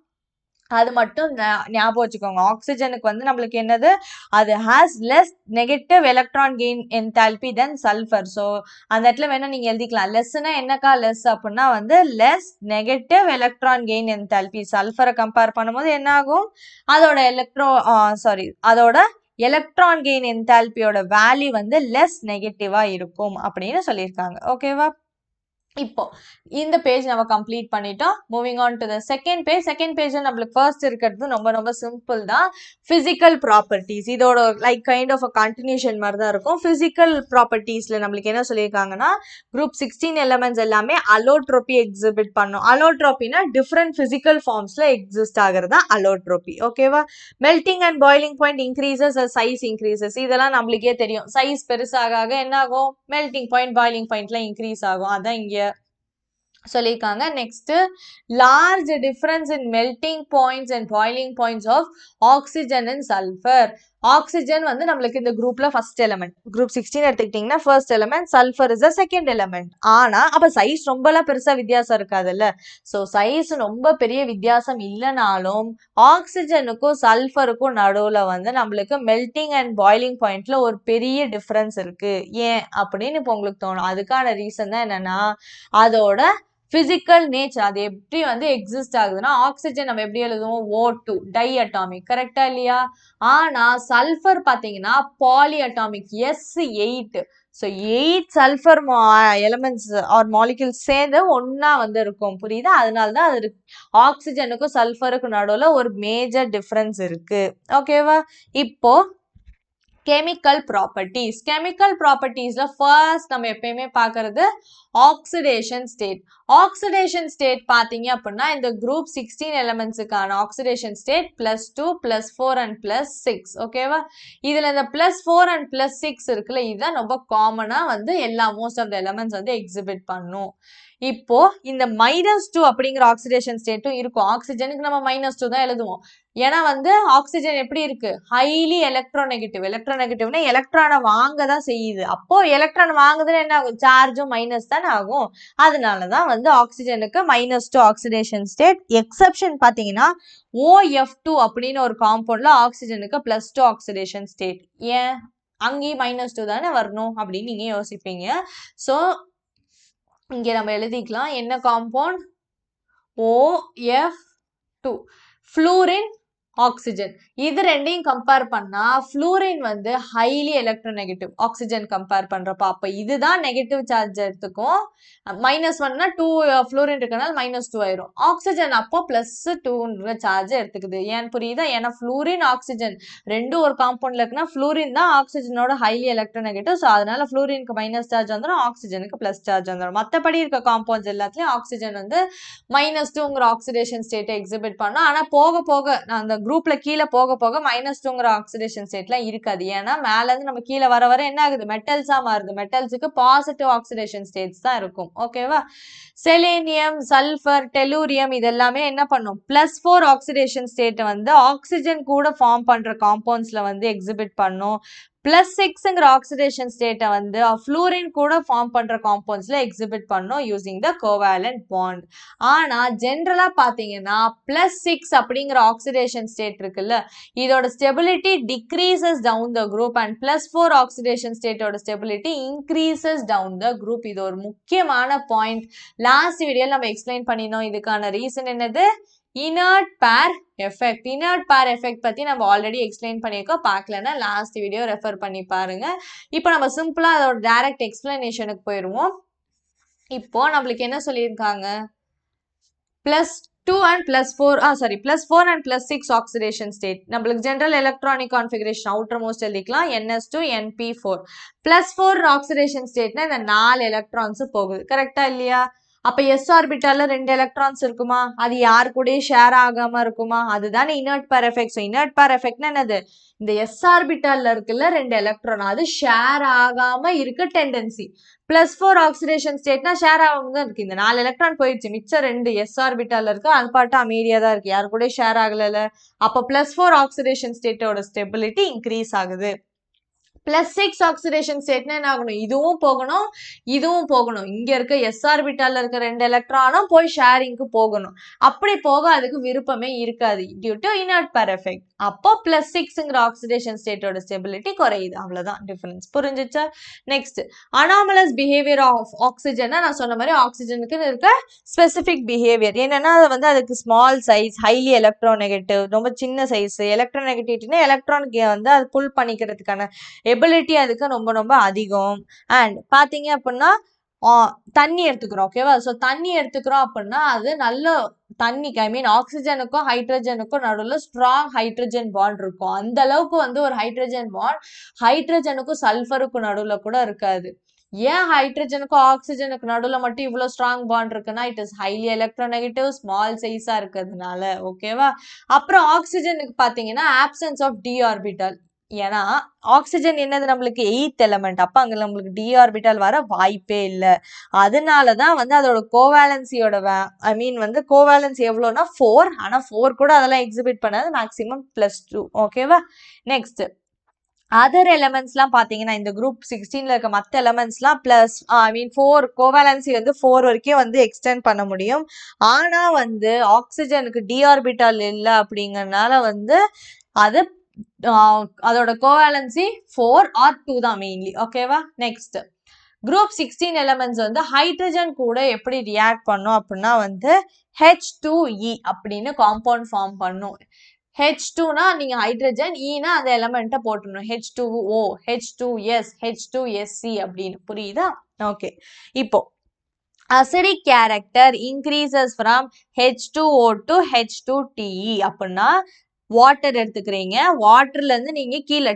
அது மட்டும் ஞாபகம் வச்சுக்கோங்க. ஆக்சிஜனுக்கு வந்து நம்மளுக்கு என்னது, அது has less negative electron gain enthalpy then sulphur. So அந்த இடத்துல வேணா நீங்க எழுதிக்கலாம், லெஸ்னா என்னக்கா லெஸ் அப்படின்னா வந்து less negative electron gain enthalpy. சல்ஃபரை கம்பேர் பண்ணும்போது என்ன ஆகும், அதோட அதோட எலக்ட்ரான் கெயின் என்தால்பியோட வேல்யூ வந்து லெஸ் நெகட்டிவா இருக்கும் அப்படின்னு சொல்லியிருக்காங்க. ஓகேவா? இப்போ இந்த பேஜ் நம்ம கம்ப்ளீட் பண்ணிட்டோம். Moving on to the second page. Second பேஜ்ல நம்மளுக்கு ஃபர்ஸ்ட் இருக்கிறது ரொம்ப ரொம்ப சிம்பிள் தான், பிசிக்கல் ப்ராப்பர்ட்டிஸ். இதோட like kind of a continuation மாதிரி தான் இருக்கும். பிசிக்கல் ப்ராப்பர்ட்டிஸ்ல நம்மளுக்கு என்ன சொல்லியிருக்காங்கன்னா, குரூப் 16 எலிமெண்ட்ஸ் எல்லாமே அலோட்ரோபி எக்ஸிபிட் பண்ணும். அலோட்ரோபினா டிஃப்ரெண்ட் பிசிக்கல் ஃபார்ம்ஸ்ல எக்ஸிஸ்ட் ஆகுறதா அலோட்ரோபி. ஓகேவா? Melting and boiling point increases, size increases. இதெல்லாம் நம்மளுக்கே தெரியும். சைஸ் பெருசாக என்ன ஆகும், மெல்டிங் பாயிண்ட் பாய்லிங் பாயிண்ட்ல இன்க்ரீஸ் ஆகும். அதான் இங்க சொல்லியிருக்காங்க. Next, large difference in melting points and boiling points of oxygen and sulphur. Oxygen வந்து நம்மளுக்கு இந்த குரூப்ல ஃபர்ஸ்ட் எலிமெண்ட், குரூப் 16 எடுத்துக்கிட்டீங்கன்னா first element, sulphur is the second element. ஆனா அப்ப சைஸ் ரொம்பலாம் பெருசா வித்தியாசம் இருக்காதுல்ல. ஸோ சைஸ் ரொம்ப பெரிய வித்தியாசம் இல்லைனாலும் ஆக்சிஜனுக்கும் சல்ஃபருக்கும் நடுவுல வந்து நம்மளுக்கு மெல்டிங் அண்ட் பாய்லிங் பாயிண்ட்ல ஒரு பெரிய டிஃபரன்ஸ் இருக்கு. ஏன் அப்படின்னு இப்போ உங்களுக்கு தோணும். அதுக்கான ரீசன் தான் என்னன்னா, அதோட பிசிக்கல் நேச்சர். அது எப்படி வந்து எக்ஸிஸ்ட் ஆகுதுன்னா, ஆக்சிஜன் நம்ம எப்படி எழுதுவோம், O2 டை அட்டாமிக், கரெக்டா இல்லையா? ஆனா சல்ஃபர் பாத்தீங்கன்னா poly atomic, S8. So 8 sulphur elements or molecules சேர்ந்து ஒன்னா வந்து இருக்கும். புரியுதா? அதனாலதான் அது ஆக்சிஜனுக்கும் சல்ஃபருக்கும் நடுவுல ஒரு மேஜர் டிஃபரன்ஸ் இருக்கு. ஓகேவா? இப்போ கெமிக்கல் ப்ராப்பர்ட்டிஸ். கெமிக்கல் ப்ராப்பர்ட்டிஸ்ல ஃபர்ஸ்ட் நம்ம எப்பயுமே பார்க்கறது ஆக்சிடேஷன் ஸ்டேட். ஆக்சிடேஷன் ஸ்டேட் பார்த்தீங்க அப்படின்னா இந்த குரூப் 16 எலிமெண்ட்ஸுக்கான ஆக்சிடேஷன் ஸ்டேட் +2 +4 அண்ட் +6. ஓகேவா? இதுல இந்த +4 அண்ட் +6 இருக்குல்ல, இதுதான் ரொம்ப காமனா வந்து எல்லா மோஸ்ட் ஆஃப் த எலிமெண்ட்ஸ் வந்து எக்ஸிபிட் பண்ணும். இப்போ இந்த -2 அப்படிங்கிற ஆக்சிடேஷன் ஸ்டேட்டும் இருக்கும். ஆக்சிஜனுக்கு நம்ம -2 தான் எழுதுவோம். ஏன்னா வந்து ஆக்சிஜன் எப்படி இருக்கு, ஹைலி எலக்ட்ரோநெகட்டிவ். எலக்ட்ரோநெகட்டிவ்னா எலக்ட்ரானை வாங்க தான் செய்யுது. அப்போ எலக்ட்ரான் வாங்குதுன்னா என்ன ஆகும், சார்ஜும் மைனஸ் தானே ஆகும். அதனாலதான் வந்து ஆக்சிஜனுக்கு -2 ஆக்சிடேஷன் ஸ்டேட். எக்ஸெப்ஷன் பாத்தீங்கன்னா OF2 அப்படின்னு ஒரு காம்பவுண்ட்ல ஆக்சிஜனுக்கு +2 ஆக்சிடேஷன் ஸ்டேட். ஏன் அங்கேயும் -2 தானே வரணும் அப்படின்னு நீங்க யோசிப்பீங்க. ஸோ இங்க நம்ம எழுதிக்கலாம், என்ன காம்பவுண்ட், OF2, ஃப்ளூரின் ஆக்சிஜன். இது ரெண்டையும் கம்பேர் பண்ணா ஃப்ளூரின் வந்து ஹைலி எலக்ட்ரோநெகட்டிவ் ஆக்சிஜன் கம்பேர் பண்றப்ப. அப்ப இதுதான் நெகட்டிவ் சார்ஜ் எடுத்துக்கும். -1னா 2 ஃப்ளூரின் இருக்கனால -2 ஆயிரும். ஆக்சிஜன் அப்போ +2 சார்ஜ் எடுத்துக்குது. ஏன் புரியுதா? ஏன்னா ஃப்ளூரின் ஆக்சிஜன் ரெண்டும் ஒரு காம்பவுண்ட்ல இருக்குன்னா ஃப்ளூரின் தான் ஆக்சிஜனோட ஹைலி எலக்ட்ரோநெகட்டிவ். ஸோ அதனால ஃப்ளூரினுக்கு மைனஸ் சார்ஜ் வந்துடும், ஆக்சிஜனுக்கு ப்ளஸ் சார்ஜ் வந்துடும். மற்றபடி இருக்க காம்பவுண்ட்ஸ் எல்லாத்துலயும் ஆக்சிஜன் வந்து -2ங்கிற ஆக்சிடேஷன் ஸ்டேட்டை எக்ஸிபிட் பண்ணும். ஆனா போக போக அந்த குரூப்ல கீழே போக போக -2ங்கிற ஆக்சிடேஷன் ஸ்டேட்லாம் இருக்காது. ஏன்னா மேல இருந்து நம்ம கீழே வர வர என்ன ஆகுது, மெட்டல்ஸா மாறுது. மெட்டல்ஸுக்கு பாசிட்டிவ் ஆக்சிடேஷன் ஸ்டேட்ஸ் தான் இருக்கும். ஓகேவா? செலேனியம், சல்ஃபர், டெலூரியம் இதெல்லாமே என்ன பண்ணும், +4 ஆக்சிடேஷன் ஸ்டேட்டை வந்து ஆக்சிஜன் கூட ஃபார்ம் பண்ற காம்பவுண்ட்ஸ்ல வந்து எக்ஸிபிட் பண்ணும். +6ங்கிற ஆக்சிடேஷன் ஸ்டேட்டை வந்து ஃப்ளூரின் கூட ஃபார்ம் பண்ற காம்பவுண்ட்ஸ்ல எக்ஸிபிட் பண்ணும் யூசிங் த கோவேலன்ட் பாண்ட். ஆனா ஜென்ரலா பாத்தீங்கன்னா +6 அப்படிங்கிற ஆக்சிடேஷன் ஸ்டேட் இருக்குல்ல, இதோட stability decreases down the group and +4 oxidation ஸ்டேட்டோட stability increases down the group. இது ஒரு முக்கியமான பாயிண்ட். லாஸ்ட் வீடியோல நம்ம எக்ஸ்பிளைன் பண்ணினோம். இதுக்கான ரீசன் என்னது, inert pair effect. Inert pair effect பத்தி நம்ம ஆல்ரெடி எக்ஸ்பிளைன் பண்ணியிருக்கோம். பார்க்கலன்னா லாஸ்ட் வீடியோ ரெஃபர் பண்ணி பாருங்க. இப்போ நம்ம சிம்பிளா அதோட டைரக்ட் எக்ஸ்பிளனேஷனுக்கு போயிடுவோம். இப்போ நம்மளுக்கு என்ன சொல்லியிருக்காங்க, 2 and +4 and +6 oxidation state. நம்மளுக்கு general electronic configuration outermost எழுதிக்கலாம் ns2 np4 +4 oxidation stateனா இந்த 4 electrons போகுது கரெக்டா இல்லையா? அப்ப s ஆர்பிட்டால்ல 2 electrons இருக்குமா? அது யார் கூடயும் ஷேர் ஆகாம இருக்குமா? அதுதான் inert pair effect. So inert pair effectனா என்னது? இந்த s ஆர்பிட்டால்ல இருக்குல்ல 2 electron அது ஷேர் ஆகாம இருக்க டெண்டன்சி. +4 ஆக்சிடேஷன் ஸ்டேட்னா ஷேர் ஆகாம தான் இருக்கு. இந்த 4 எலக்ட்ரான் போயிடுச்சு, மிச்சம் 2 s ஆர்பிட்டால்ல இருக்கு, அது பாட்டு அமைதியா தான் இருக்கு, யாரு கூட ஷேர் ஆகல. அப்ப +4 ஆக்சிடேஷன் ஸ்டேட்டோட ஸ்டெபிலிட்டி இன்க்ரீஸ் ஆகுது. +6 ஆக்சிடேஷன் ஸ்டேட்னா என்ன ஆகணும்? இதுவும் போகணும், இதுவும் போகணும். இங்க இருக்க s ஆர்பிட்டால்ல இருக்க 2 எலக்ட்ரானும் போய் ஷேரிங்க்கு போகணும். அப்படி போக அதுக்கு விருப்பமே இருக்காது due to inert pair effect. அப்போ +6ங்கிற ஆக்சிடேஷன் ஸ்டேட்டோட ஸ்டெபிலிட்டி குறையுது. அவ்வளவுதான் டிஃபரன்ஸ். புரிஞ்சுச்சா? Next anomalous behaviour of oxygen. நான் சொன்ன மாதிரி ஆக்சிஜனுக்கு இருக்க ஸ்பெசிபிக் பிஹேவியர் என்னன்னா அதுக்கு ஸ்மால் சைஸ், ஹைலி எலக்ட்ரோநெகட்டிவ், ரொம்ப சின்ன சைஸ். எலக்ட்ரோநெகட்டிவிட்டினா எலக்ட்ரானுக்கு அது புல் பண்ணிக்கிறதுக்கான எபிலிட்டி அதுக்கு ரொம்ப ரொம்ப அதிகம். அண்ட் பாத்தீங்க அப்படின்னா தண்ணி எடுத்துக்கிறோம், ஓகேவா? ஸோ தண்ணி எடுத்துக்கிறோம் அப்படின்னா அது நல்ல தண்ணிக்கு ஆக்சிஜனுக்கும் ஹைட்ரஜனுக்கும் நடுவில் ஸ்ட்ராங் ஹைட்ரஜன் பாண்ட் இருக்கும். அந்த அளவுக்கு ஒரு ஹைட்ரஜன் பாண்ட் ஹைட்ரஜனுக்கும் சல்ஃபருக்கும் நடுவில் கூட இருக்காது. ஏன் ஹைட்ரஜனுக்கும் ஆக்சிஜனுக்கு நடுவில் மட்டும் இவ்வளோ ஸ்ட்ராங் பாண்ட் இருக்குன்னா it is highly electronegative, small சைஸா இருக்கிறதுனால, ஓகேவா? அப்புறம் ஆக்சிஜனுக்கு பாத்தீங்கன்னா ஆப்சன்ஸ் ஆஃப் டி ஆர்பிட்டால். ஏன்னா ஆக்சிஜன் என்னது நம்மளுக்கு 8th எலமெண்ட். அப்ப அங்க நம்மளுக்கு டி ஆர்பிட்டால் வர வாய்ப்பே இல்லை. அதனாலதான் அதோட கோவேலன்சியோட கோவேலன்சி எவ்வளோனா 4. ஆனா 4 கூட அதெல்லாம் எக்ஸிபிட் பண்ணாது, மேக்சிமம் +2, ஓகேவா? நெக்ஸ்ட் அதர் எலமெண்ட்ஸ்லாம் பாத்தீங்கன்னா இந்த குரூப் 16ல இருக்க மற்ற எலமெண்ட்ஸ்லாம் +4 கோவேலன்சி 4 வரைக்கும் எக்ஸ்டெண்ட் பண்ண முடியும். ஆனா ஆக்சிஜனுக்கு டி ஆர்பிட்டால் இல்லை அப்படிங்கறதுனால அது அதோட கோவேலன்சி 4 or 2 தான் மெயின்லி, ஓகேவா? நெக்ஸ்ட் குரூப் 16 எலமெண்ட்ஸ் ஹைட்ரஜன் கூட எப்படி ரியாக்ட் பண்ணும் அப்படின்னா H2E அப்படின்னு காம்பவுண்ட் ஃபார்ம் பண்ணும். H2னா நீங்க ஹைட்ரஜன், ஈனா அந்த எலமெண்ட்டை போட்டுடணும். H2O, H2S, H2SC அப்படின்னு, புரியுதா? ஓகே, இப்போ acidic character increases from H2O to H2TE அப்படின்னா வாட்டர் எடுத்துக்கிறீங்க, வாட்டர்ல இருந்து நீங்க கீழே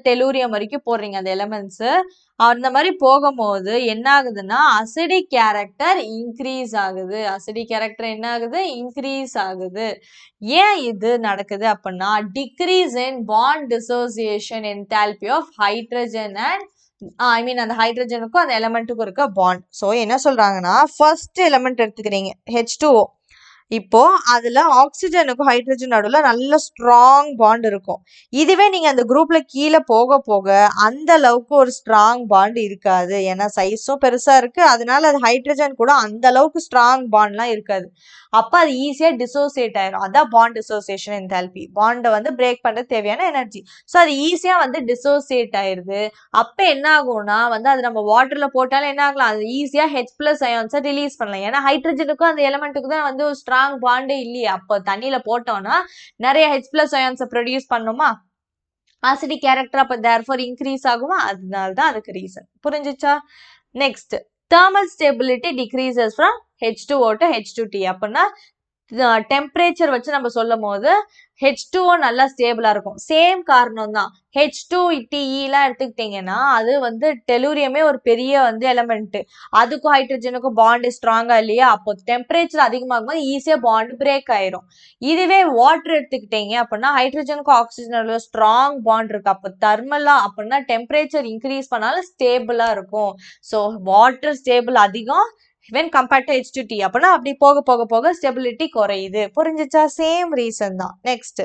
டெலூரியம் வரைக்கும் போடுறீங்க அந்த எலமெண்ட்ஸ். அந்த மாதிரி போகும்போது என்ன ஆகுதுன்னா அசிடிக் கேரக்டர் இன்க்ரீஸ் ஆகுது. அசிடிக் கேரக்டர் என்ன ஆகுது? இன்க்ரீஸ் ஆகுது. ஏன் இது நடக்குது அப்படின்னா decrease in bond dissociation enthalpy of hydrogen and அந்த ஹைட்ரஜனுக்கும் அந்த எலமெண்ட்டுக்கும் இருக்க பாண்ட். ஸோ என்ன சொல்றாங்கன்னா ஃபர்ஸ்ட் எலமெண்ட் எடுத்துக்கிறீங்க H2O. இப்போ அதுல ஆக்சிஜனுக்கும் ஹைட்ரஜன் நடுவில் நல்ல ஸ்ட்ராங் பாண்ட் இருக்கும். இதுவே நீங்க அந்த குரூப்ல கீழே போக போக அந்த அளவுக்கு ஒரு ஸ்ட்ராங் பாண்ட் இருக்காது. ஏன்னா சைஸும் பெருசா இருக்கு, அதனால அது ஹைட்ரஜன் கூட அந்த அளவுக்கு ஸ்ட்ராங் பாண்ட்லாம் இருக்காது. அப்ப அது ஈஸியா டிசோசியேட் ஆயிரும். அதான் பாண்ட் டிசோசியேஷன் என்தால்பி. பாண்டை பிரேக் பண்றது தேவையான எனர்ஜி. ஸோ அது ஈஸியா டிசோசியேட் ஆயிருது. அப்ப என்ன ஆகும்னா அது நம்ம வாட்டர்ல போட்டாலும் என்ன ஆகலாம், அது ஈஸியா H+ அயான்ஸை ரிலீஸ் பண்ணலாம். ஏன்னா ஹைட்ரஜனுக்கும் அந்த எலமெண்ட்டுக்கு தான் ஒரு ஸ்ட்ராங் பாண்டே இல்லையே. அப்போ தண்ணியில போட்டோம்னா நிறைய H+ அயான்ஸை ப்ரொடியூஸ் பண்ணுமா? அசிடிக் கேரக்டர் அப்ப தேர்ஃபோர் இன்க்ரீஸ் ஆகுமா? அதனால்தான் அதுக்கு ரீசன். புரிஞ்சுச்சா? Next thermal stability decreases from H2O to H2T. அப்படின்னா டெம்பரேச்சர் வச்சு நம்ம சொல்லும் போது H2O நல்லா ஸ்டேபிளா இருக்கும். சேம் காரணம் தான். H2TEலாம் எடுத்துக்கிட்டீங்கன்னா அது டெலூரியமே ஒரு பெரிய எலமெண்ட். அதுக்கும் ஹைட்ரஜனுக்கும் பாண்ட் ஸ்ட்ராங்கா இல்லையா? அப்போ டெம்பரேச்சர் அதிகமாகும் போது ஈஸியா பாண்ட் பிரேக் ஆயிரும். இதுவே வாட்டர் எடுத்துக்கிட்டீங்க அப்படின்னா ஹைட்ரஜனுக்கும் ஆக்சிஜனோட ஸ்ட்ராங் பாண்ட் இருக்கு. அப்போ தெர்மலா அப்படின்னா டெம்பரேச்சர் இன்க்ரீஸ் பண்ணாலும் ஸ்டேபிளா இருக்கும். ஸோ வாட்டர் ஸ்டேபிள் அதிகம் when compared to H2T. அப்படின்னா அப்படி போக போக போக ஸ்டெபிலிட்டி குறையுது. புரிஞ்சுச்சா? சேம் ரீசன் தான். Next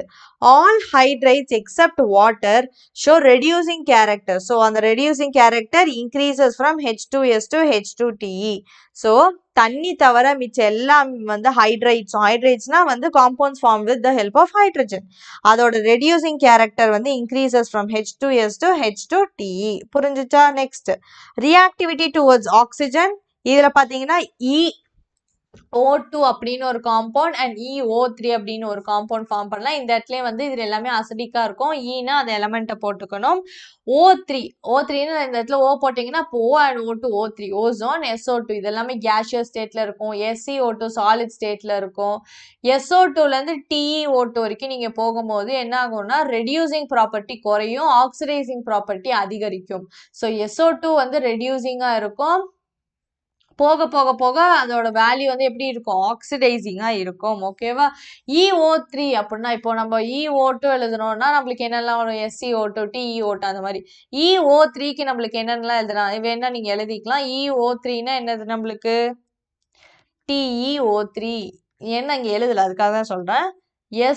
all hydrides except water show reducing character. So அந்த reducing character increases from H2S to H2TE. So தண்ணி தவிர மிச்ச எல்லாம் ஹைட்ரைட்ஸ்னா compounds form with the help of hydrogen. அதோட reducing character increases from H2S to H2TE. புரிஞ்சுச்சா? Next reactivity towards oxygen. இதுல பாத்தீங்கன்னா O2 அப்படின்னு ஒரு காம்பவுண்ட் அண்ட் EO3 அப்படின்னு ஒரு காம்பவுண்ட் ஃபார்ம் பண்ணலாம். இந்த இடத்துல வந்து இது எல்லாமே அசிடிக்கா இருக்கும். ஈனா அந்த எலமெண்ட்டை போட்டுக்கணும். O3ன்னு இந்த இடத்துல O போட்டிங்கன்னா இப்போ O and O2 O3 ozone SO2 இது எல்லாமே கேஷியஸ் ஸ்டேட்ல இருக்கும். SiO2 சாலிட் ஸ்டேட்ல இருக்கும். SO2லேருந்து TeO2 வரைக்கும் நீங்க போகும்போது என்ன ஆகும்னா ரெடியூசிங் ப்ராப்பர்ட்டி குறையும், ஆக்சிடைசிங் ப்ராப்பர்ட்டி அதிகரிக்கும். ஸோ SO2 வந்து ரெடியூசிங்கா இருக்கும். போக போக போக அதோட வேல்யூ வந்து எப்படி இருக்கும், ஆக்சிடைசிங்கா இருக்கும். ஓகேவா? EO3 அப்படின்னா இப்போ நம்ம EO2 எழுதணும்னா நம்மளுக்கு என்னெல்லாம் வரும், SiO2 TeO2 அந்த மாதிரி. EO3க்கு நம்மளுக்கு என்னென்னலாம் எழுதலாம் வேணா நீங்க எழுதிக்கலாம். EO3னா என்னது நம்மளுக்கு TeO3 என்ன இங்க எழுதல, அதுக்காக தான் சொல்றேன்.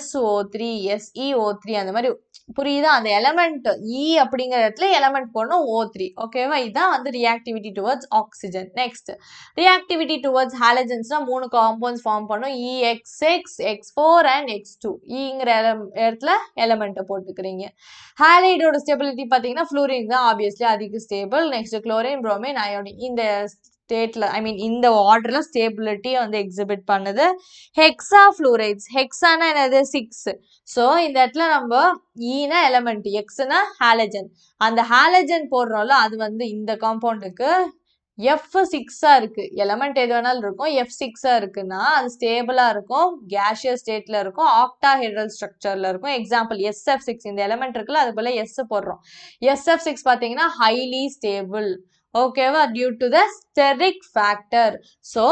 SO3 SeO3 அந்த மாதிரி புரியுதா? அந்த எலமெண்ட் E அப்படிங்கிற இடத்துல எலமெண்ட் போடணும் O3. ஓகேவா? இதுதான் வந்து reactivity towards oxygen. Next reactivity towards ஹாலஜன்ஸ்னா 3 காம்பவுண்ட்ஸ் ஃபார்ம் பண்ணும். EX6 X4 and X2. ஈங்கிற இடத்துல எலமெண்ட்டை போட்டுக்கிறீங்க. ஹாலைடோட ஸ்டெபிலிட்டி பார்த்தீங்கன்னா ஃப்ளூரின் தான் ஆப்வியஸ்லி அதிக stable. Next chlorine, bromine, iodine இந்த ஸ்டேட்ல இந்த ஆர்டர்ல ஸ்டேபிலிட்டியை வந்து எக்ஸிபிட் பண்ணுது. ஹெக்ஸா ஃப்ளூரைட்ஸ், ஹெக்ஸானா என்னது 6. ஸோ இந்த இடத்துல நம்ம ஈனா எலமெண்ட், எக்ஸ்னா ஹாலஜன். அந்த ஹாலஜன் போடுறோம்ல அது வந்து இந்த காம்பவுண்டுக்கு F6 இருக்கு. எலமெண்ட் எது வேணாலும் இருக்கும். F6 இருக்குன்னா அது ஸ்டேபிளா இருக்கும், கேஷியஸ் ஸ்டேட்ல இருக்கும், ஆக்டாஹெட்ரல் ஸ்ட்ரக்சர்ல இருக்கும். எக்ஸாம்பிள் SF6 இந்த எலமெண்ட் இருக்குல்ல அது போல S போடுறோம். SF6 பாத்தீங்கன்னா ஹைலி ஸ்டேபிள். ஓகேவா? Due to the steric factor. So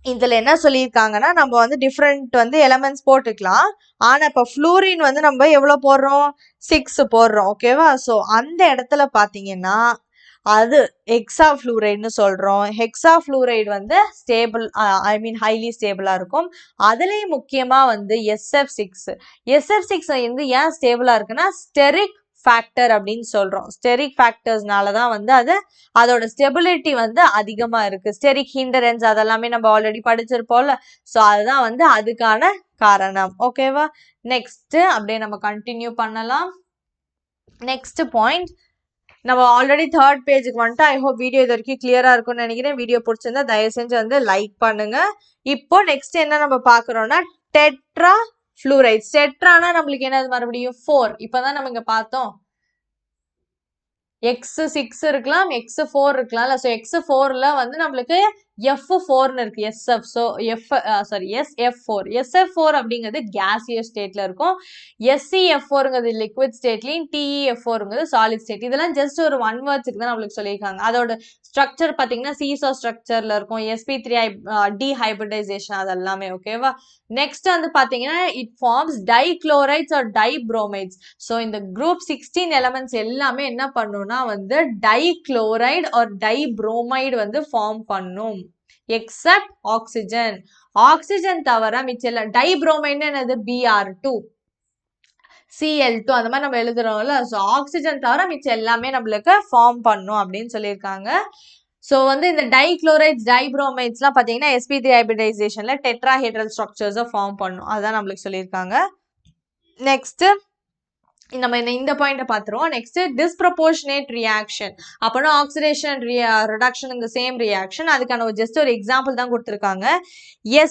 இதுல என்ன சொல்லியிருக்காங்கன்னா நம்ம வந்து டிஃப்ரெண்ட் வந்து எலமெண்ட்ஸ் போட்டுக்கலாம். ஆனா இப்போ ஃப்ளூரின் வந்து நம்ம எவ்வளவு போடுறோம், 6 போடுறோம். ஓகேவா? ஸோ அந்த இடத்துல பாத்தீங்கன்னா அது ஹெக்ஸா ஃப்ளூரைடுன்னு சொல்றோம். ஹெக்ஸா ஃப்ளூரைடு வந்து ஸ்டேபிள், ஐ மீன் ஹைலி ஸ்டேபிளா இருக்கும். அதுலயும் முக்கியமா வந்து SF6 வந்து ஏன் ஸ்டேபிளா இருக்குன்னா ஸ்டெரிக் ஃபேக்டர் அப்படின்னு சொல்றோம். ஸ்டெரிக் ஃபேக்டர்ஸ்னால தான் வந்து அதோட ஸ்டெபிலிட்டி வந்து அதிகமா இருக்கு. ஸ்டெரிக் ஹிண்டரன்ஸ் அதெல்லாமே நம்ம ஆல்ரெடி படிச்சிருப்போம்ல. ஸோ அதுதான் வந்து அதுக்கான காரணம். ஓகேவா? நெக்ஸ்ட் அப்படியே நம்ம கண்டினியூ பண்ணலாம். நெக்ஸ்ட் பாயிண்ட் நம்ம ஆல்ரெடி 3rd பேஜுக்கு வந்துட்டு. ஐ ஹோப் வீடியோ இது வரைக்கும் கிளியரா இருக்கும்னு நினைக்கிறேன். வீடியோ பிடிச்சிருந்தா தயவு செஞ்சு வந்து லைக் பண்ணுங்க. இப்போ நெக்ஸ்ட் என்ன நம்ம பாக்குறோம்னா டெட்ரா ஃப்ளூரைட்ஸ். டெட்ரானா நம்மளுக்கு என்னது மறுபடியும் 4. இப்பதான் நம்ம இங்க பார்த்தோம் X6 இருக்கலாம், X4 இருக்கலாம்ல. ஸோ X4ல வந்து நம்மளுக்கு F4ன்னு இருக்கு. SF. So SF4. SF4 அப்படிங்கிறது கேசியஸ் ஸ்டேட்ல இருக்கும். SeF4ங்கிறது லிக்விட் ஸ்டேட்லையும், TeF4ங்கிறது சாலிட் ஸ்டேட். இதெல்லாம் ஜஸ்ட் ஒரு 1 வேர்ட்ஸுக்கு தான் நம்மளுக்கு சொல்லியிருக்காங்க. அதோட ஸ்ட்ரக்சர் பார்த்தீங்கன்னா சீசா ஸ்ட்ரக்சர்ல இருக்கும். sp3 டீஹைபிரிடைசேஷன் அதெல்லாமே. ஓகேவா? நெக்ஸ்ட் வந்து பார்த்தீங்கன்னா இட் ஃபார்ம்ஸ் டைக்ளோரைட்ஸ் ஆர் டைப்ரோமைட்ஸ். ஸோ இந்த குரூப் 16 எலமெண்ட்ஸ் எல்லாமே என்ன பண்ணும்னா வந்து டைக்ளோரைடு ஆர் டைப்ரோமைடு வந்து ஃபார்ம் பண்ணும். Accept oxygen. ஆக்சிஜன் தவிர மிச்சம் டைப்ரோமைடு என்னது Br2 Cl2 அந்த மாதிரி நம்ம எழுதுறோம்ல. ஸோ ஆக்சிஜன் தவிர மிச்சம் எல்லாமே நம்மளுக்கு ஃபார்ம் பண்ணும் அப்படின்னு சொல்லியிருக்காங்க. ஸோ வந்து இந்த டைக்ளோரைட்ஸ் டைப்ரோமைட்ஸ்லாம் பார்த்தீங்கன்னா sp3 ஹைபிரிடைசேஷன்ல டெட்ராஹெட்ரல் ஸ்ட்ரக்சர்ஸை ஃபார்ம் பண்ணும். அதுதான் நம்மளுக்கு சொல்லியிருக்காங்க. நெக்ஸ்ட் நம்ம இந்த பாயிண்ட பாத்துருவோம். Next disproportionate reaction. அப்போனா ஆக்சிடேஷன் ரிடக்ஷன் இந்த சேம் ரியாக்ஷன். அதுக்கான ஜஸ்ட் ஒரு எக்ஸாம்பிள் தான் கொடுத்துருக்காங்க.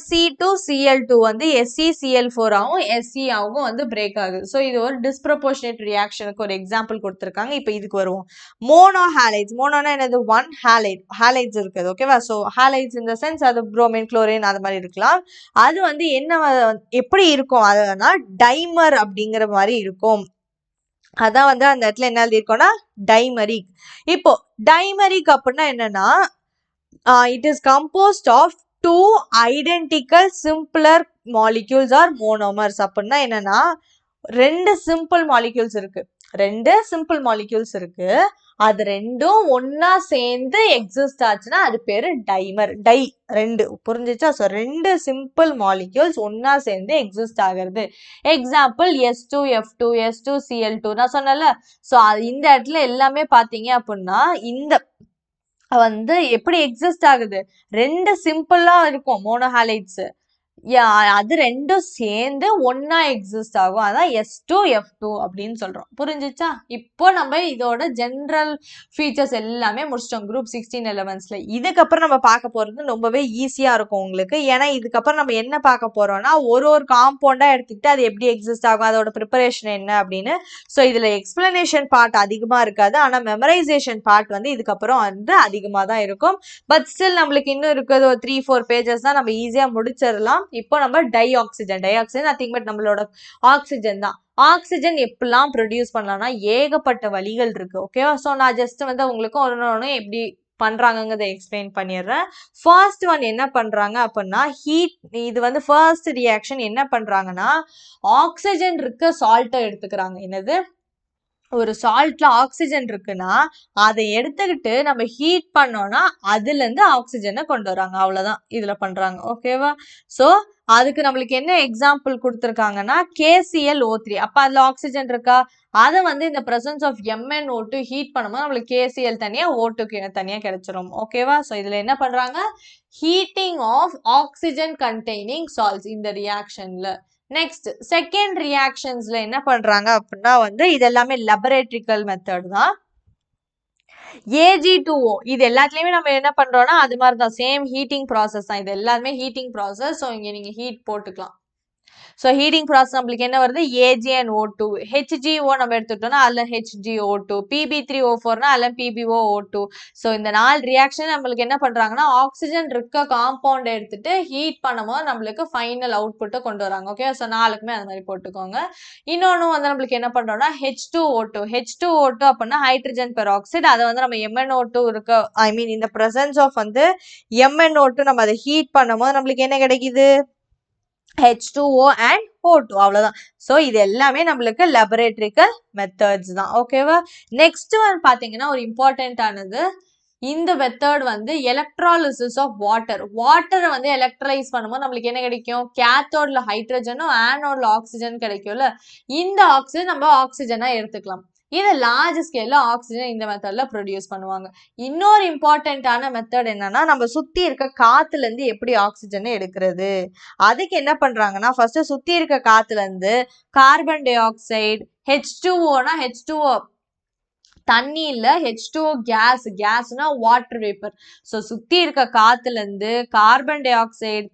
Se2Cl2 வந்து SeCl4 ஆகும், Se ஆகும் வந்து பிரேக் ஆகுது. ஸோ இது ஒரு டிஸ்ப்ரொபோர்ஷனேட் ரியாக்ஷனுக்கு ஒரு எக்ஸாம்பிள் கொடுத்துருக்காங்க. இப்போ இதுக்கு வருவோம். Mono halides. மோனோனா என்னது, 1 ஹாலைட். ஹாலைட்ஸ் இருக்குது. ஓகேவா? ஸோ ஹாலைட்ஸ் இந்த சென்ஸ் அது புரோமின், குளோரின் அது மாதிரி இருக்கலாம். அது வந்து என்ன எப்படி இருக்கும், அதுனா டைமர் அப்படிங்கிற மாதிரி இருக்கும். அதான் வந்து அந்த இடத்துல என்ன எழுதியிருக்கோம்னா டைமரிக். இப்போ டைமரிக் அப்படின்னா என்னன்னா it is composed of 2 identical simpler molecules or monomers. அப்படின்னா என்னன்னா 2 சிம்பிள் மாலிக்யூல்ஸ் இருக்கு. 2 சிம்பிள் மாலிக்யூல்ஸ் இருக்கு. அது ரெண்டும் ஒன்னா சேர்ந்து எக்ஸிஸ்ட் ஆச்சுன்னா அது பேரு டைமர். டை 2 புரிஞ்சிச்சா? ஸோ 2 சிம்பிள் மாலிக்யூல்ஸ் ஒன்னா சேர்ந்து எக்ஸிஸ்ட் ஆகிறது. எக்ஸாம்பிள் S2F2 S2Cl2 நான் சொன்னல. ஸோ இந்த இடத்துல எல்லாமே பாத்தீங்க அப்படின்னா இந்த வந்து எப்படி எக்ஸிஸ்ட் ஆகுது, 2 சிம்பிளா இருக்கும் மோனோஹாலைட்ஸ். அது ரெண்டும் சேர்ந்து ஒன்னா எக்ஸிஸ்ட் ஆகும். அதான் S2 F2 அப்படின்னு சொல்றோம். புரிஞ்சுச்சா? இப்போ நம்ம இதோட ஜென்ரல் ஃபீச்சர்ஸ் எல்லாமே முடிச்சிட்டோம் குரூப் 16 எலமெண்ட்ஸ்ல. இதுக்கப்புறம் நம்ம பார்க்க போறது ரொம்பவே ஈஸியா இருக்கும் உங்களுக்கு. ஏன்னா இதுக்கப்புறம் நம்ம என்ன பார்க்க போறோம்னா ஒரு காம்பவுண்டா எடுத்துக்கிட்டு அது எப்படி எக்ஸிஸ்ட் ஆகும், அதோட ப்ரிப்பரேஷன் என்ன அப்படின்னு. ஸோ இதுல எக்ஸ்பிளனேஷன் பார்ட் அதிகமா இருக்காது, ஆனா மெமரைசேஷன் பார்ட் வந்து இதுக்கப்புறம் வந்து அதிகமா தான் இருக்கும். பட் ஸ்டில் நம்மளுக்கு இன்னும் இருக்கிறது ஒரு 3-4 பேஜஸ் தான், நம்ம ஈஸியா முடிச்சிடலாம். இப்போ நம்ம டை ஆக்சிஜன் நத்திங் பட் நம்மளோட ஆக்சிஜன் தான். ஆக்சிஜன் எப்படிலாம் ப்ரொடியூஸ் பண்ணலாம்னா ஏகப்பட்ட வழிகள் இருக்கு. ஓகேவா? ஸோ நான் ஜஸ்ட் வந்து உங்களுக்கு ஒன்று எப்படி பண்றாங்கிறத எக்ஸ்பிளைன் பண்ணிடுறேன். ஃபர்ஸ்ட் ஒன் என்ன பண்றாங்க அப்படின்னா ஹீட். இது வந்து ஃபர்ஸ்ட் ரியாக்ஷன் என்ன பண்றாங்கன்னா ஆக்சிஜன் இருக்க சால்ட்டை எடுத்துக்கிறாங்க. என்னது? ஒரு சால்ட்ல ஆக்சிஜன் இருக்குன்னா அதை எடுத்துக்கிட்டு நம்ம ஹீட் பண்ணோம்னா அதுல இருந்து ஆக்சிஜனை கொண்டு வராங்க. அவ்வளவுதான் இதுல பண்றாங்க. ஓகேவா? சோ அதுக்கு நம்மளுக்கு என்ன எக்ஸாம்பிள் கொடுத்துருக்காங்கன்னா KClO3. அப்ப அதுல ஆக்சிஜன் இருக்கா, அதை வந்து இந்த பிரசன்ஸ் ஆஃப் MnO2 ஹீட் பண்ணும்போது நம்மளுக்கு KCl தனியா O2 தனியா கிடைச்சிரும். ஓகேவா? ஸோ இதுல என்ன பண்றாங்க, heating of oxygen containing salts இந்த ரியாக்ஷன்ல. நெக்ஸ்ட் செகண்ட் ரியாக்ஷன்ஸ்ல என்ன பண்றாங்க அப்படின்னா வந்து இது எல்லாமே லெபரேட்டரிக்கல் மெத்தட் தான். Ag2O இது எல்லாத்துலயுமே நம்ம என்ன பண்றோம்னா அது மாதிரி தான், சேம் ஹீட்டிங் ப்ராசஸ் தான். இது எல்லாமே ஹீட்டிங் ப்ராசஸ். ஸோ இங்க நீங்க ஹீட் போட்டுக்கலாம். ஸோ ஹீட்டிங் ப்ராசஸ் நம்மளுக்கு என்ன வருது, AgNO2. HgO நம்ம எடுத்துட்டோம்னா அதுல HgO2, Pb3O4னா அதுல PbOO2. ஸோ இந்த 4 ரியாக்ஷன் நம்மளுக்கு என்ன பண்றாங்கன்னா ஆக்சிஜன் இருக்க காம்பவுண்ட் எடுத்துட்டு ஹீட் பண்ணும்போது நம்மளுக்கு ஃபைனல் அவுட்புட்டை கொண்டு வராங்க. ஓகே? ஸோ 4க்குமே அது மாதிரி போட்டுக்கோங்க. இன்னொன்னு வந்து நம்மளுக்கு என்ன பண்றோம்னா H2O2 அப்படின்னா ஹைட்ரஜன் பெராக்சைடு. அதை வந்து நம்ம MnO2 இருக்க இந்த பிரசன்ஸ் ஆஃப் வந்து MnO2 நம்ம அதை ஹீட் பண்ணும்போது நம்மளுக்கு என்ன கிடைக்குது, H2O and O2. அவ்வளவுதான். ஸோ இது எல்லாமே நம்மளுக்கு லெபரேட்டரிக்கல் மெத்தட்ஸ் தான். ஓகேவா? நெக்ஸ்ட் ஒன் பாத்தீங்கன்னா ஒரு இம்பார்ட்டன்ட் ஆனது, இந்த மெத்தட் வந்து எலக்ட்ராலிசிஸ் ஆஃப் வாட்டர். வாட்டரை வந்து எலக்ட்ரலைஸ் பண்ணும்போது நம்மளுக்கு என்ன கிடைக்கும், கேத்தோட்ல ஹைட்ரஜனும் ஆனோட்ல ஆக்சிஜன் கிடைக்கும்ல. இந்த ஆக்சிஜன் நம்ம ஆக்சிஜனா எடுத்துக்கலாம். இது லார்ஜ் ஸ்கேல்ல ஆக்சிஜன் இந்த மெத்தட்ல ப்ரொடியூஸ் பண்ணுவாங்க. இன்னொரு இம்பார்ட்டன்டான மெத்தட் என்னன்னா நம்ம சுத்தி இருக்க காத்துல இருந்து எப்படி ஆக்சிஜனை எடுக்கிறது. அதுக்கு என்ன பண்றாங்கன்னா ஃபர்ஸ்ட் சுத்தி இருக்க காத்துல இருந்து கார்பன் டை ஆக்சைடு, H2Oனா H2O தண்ணி இல்ல, H2O கேஸ்னா வாட்டர் வேப்பர். ஸோ சுத்தி இருக்க காத்துல இருந்து carbon di oxide,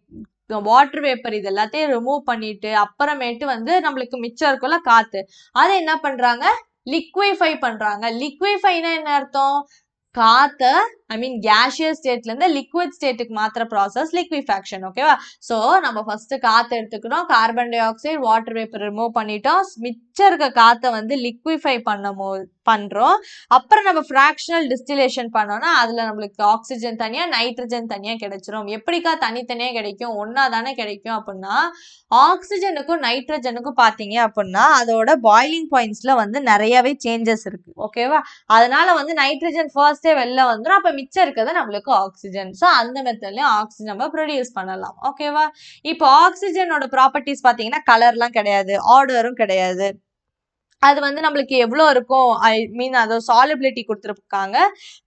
water vapour இது எல்லாத்தையும் ரிமூவ் பண்ணிட்டு அப்புறமேட்டு வந்து நம்மளுக்கு மிச்சம் இருக்கும்ல காத்து, அதை என்ன பண்றாங்க, லிக்விஃபை பண்றாங்க. லிக்விஃபைனா என்ன அர்த்தம், காத்த கேஷியஸ் ஸ்டேட்ல இருந்து லிக்விட் ஸ்டேட்டுக்கு மாத்திர ப்ராசஸ் லிக்விஃபேக்ஷன். ஓகேவா? ஸோ நம்ம ஃபர்ஸ்ட் காத்து எடுத்துக்கிறோம், carbon di oxide water vapour remove பண்ணிட்டோம், மிச்சம் இருக்க காத்தை வந்து லிக்விஃபை பண்றோம். அப்புறம் நம்ம ஃப்ராக்ஷனல் டிஸ்டிலேஷன் பண்ணோம்னா அதுல நம்மளுக்கு ஆக்சிஜன் தனியா நைட்ரஜன் தனியா கிடைச்சிரும். எப்படிக்கா தனித்தனியா கிடைக்கும், ஒன்னா தானே கிடைக்கும் அப்படின்னா ஆக்சிஜனுக்கும் நைட்ரஜனுக்கும் பாத்தீங்க அப்படின்னா அதோட பாய்லிங் பாயிண்ட்ஸ்ல வந்து நிறையவே சேஞ்சஸ் இருக்கு. ஓகேவா? அதனால வந்து நைட்ரஜன் ஃபர்ஸ்டே வெளில வந்துடும், அப்ப மிச்சம் இருக்கிறது நம்மளுக்கு ஆக்சிஜன். ஸோ அந்த மெத்தட்லயும் ஆக்சிஜன் நம்ம ப்ரொடியூஸ் பண்ணலாம். ஓகேவா? இப்போ ஆக்சிஜனோட ப்ராப்பர்ட்டிஸ் பாத்தீங்கன்னா கலர்லாம் கிடையாது, ஆர்டரும் கிடையாது. அது வந்து நம்மளுக்கு எவ்வளோ இருக்கும், அதோட சாலிபிலிட்டி கொடுத்துருக்காங்க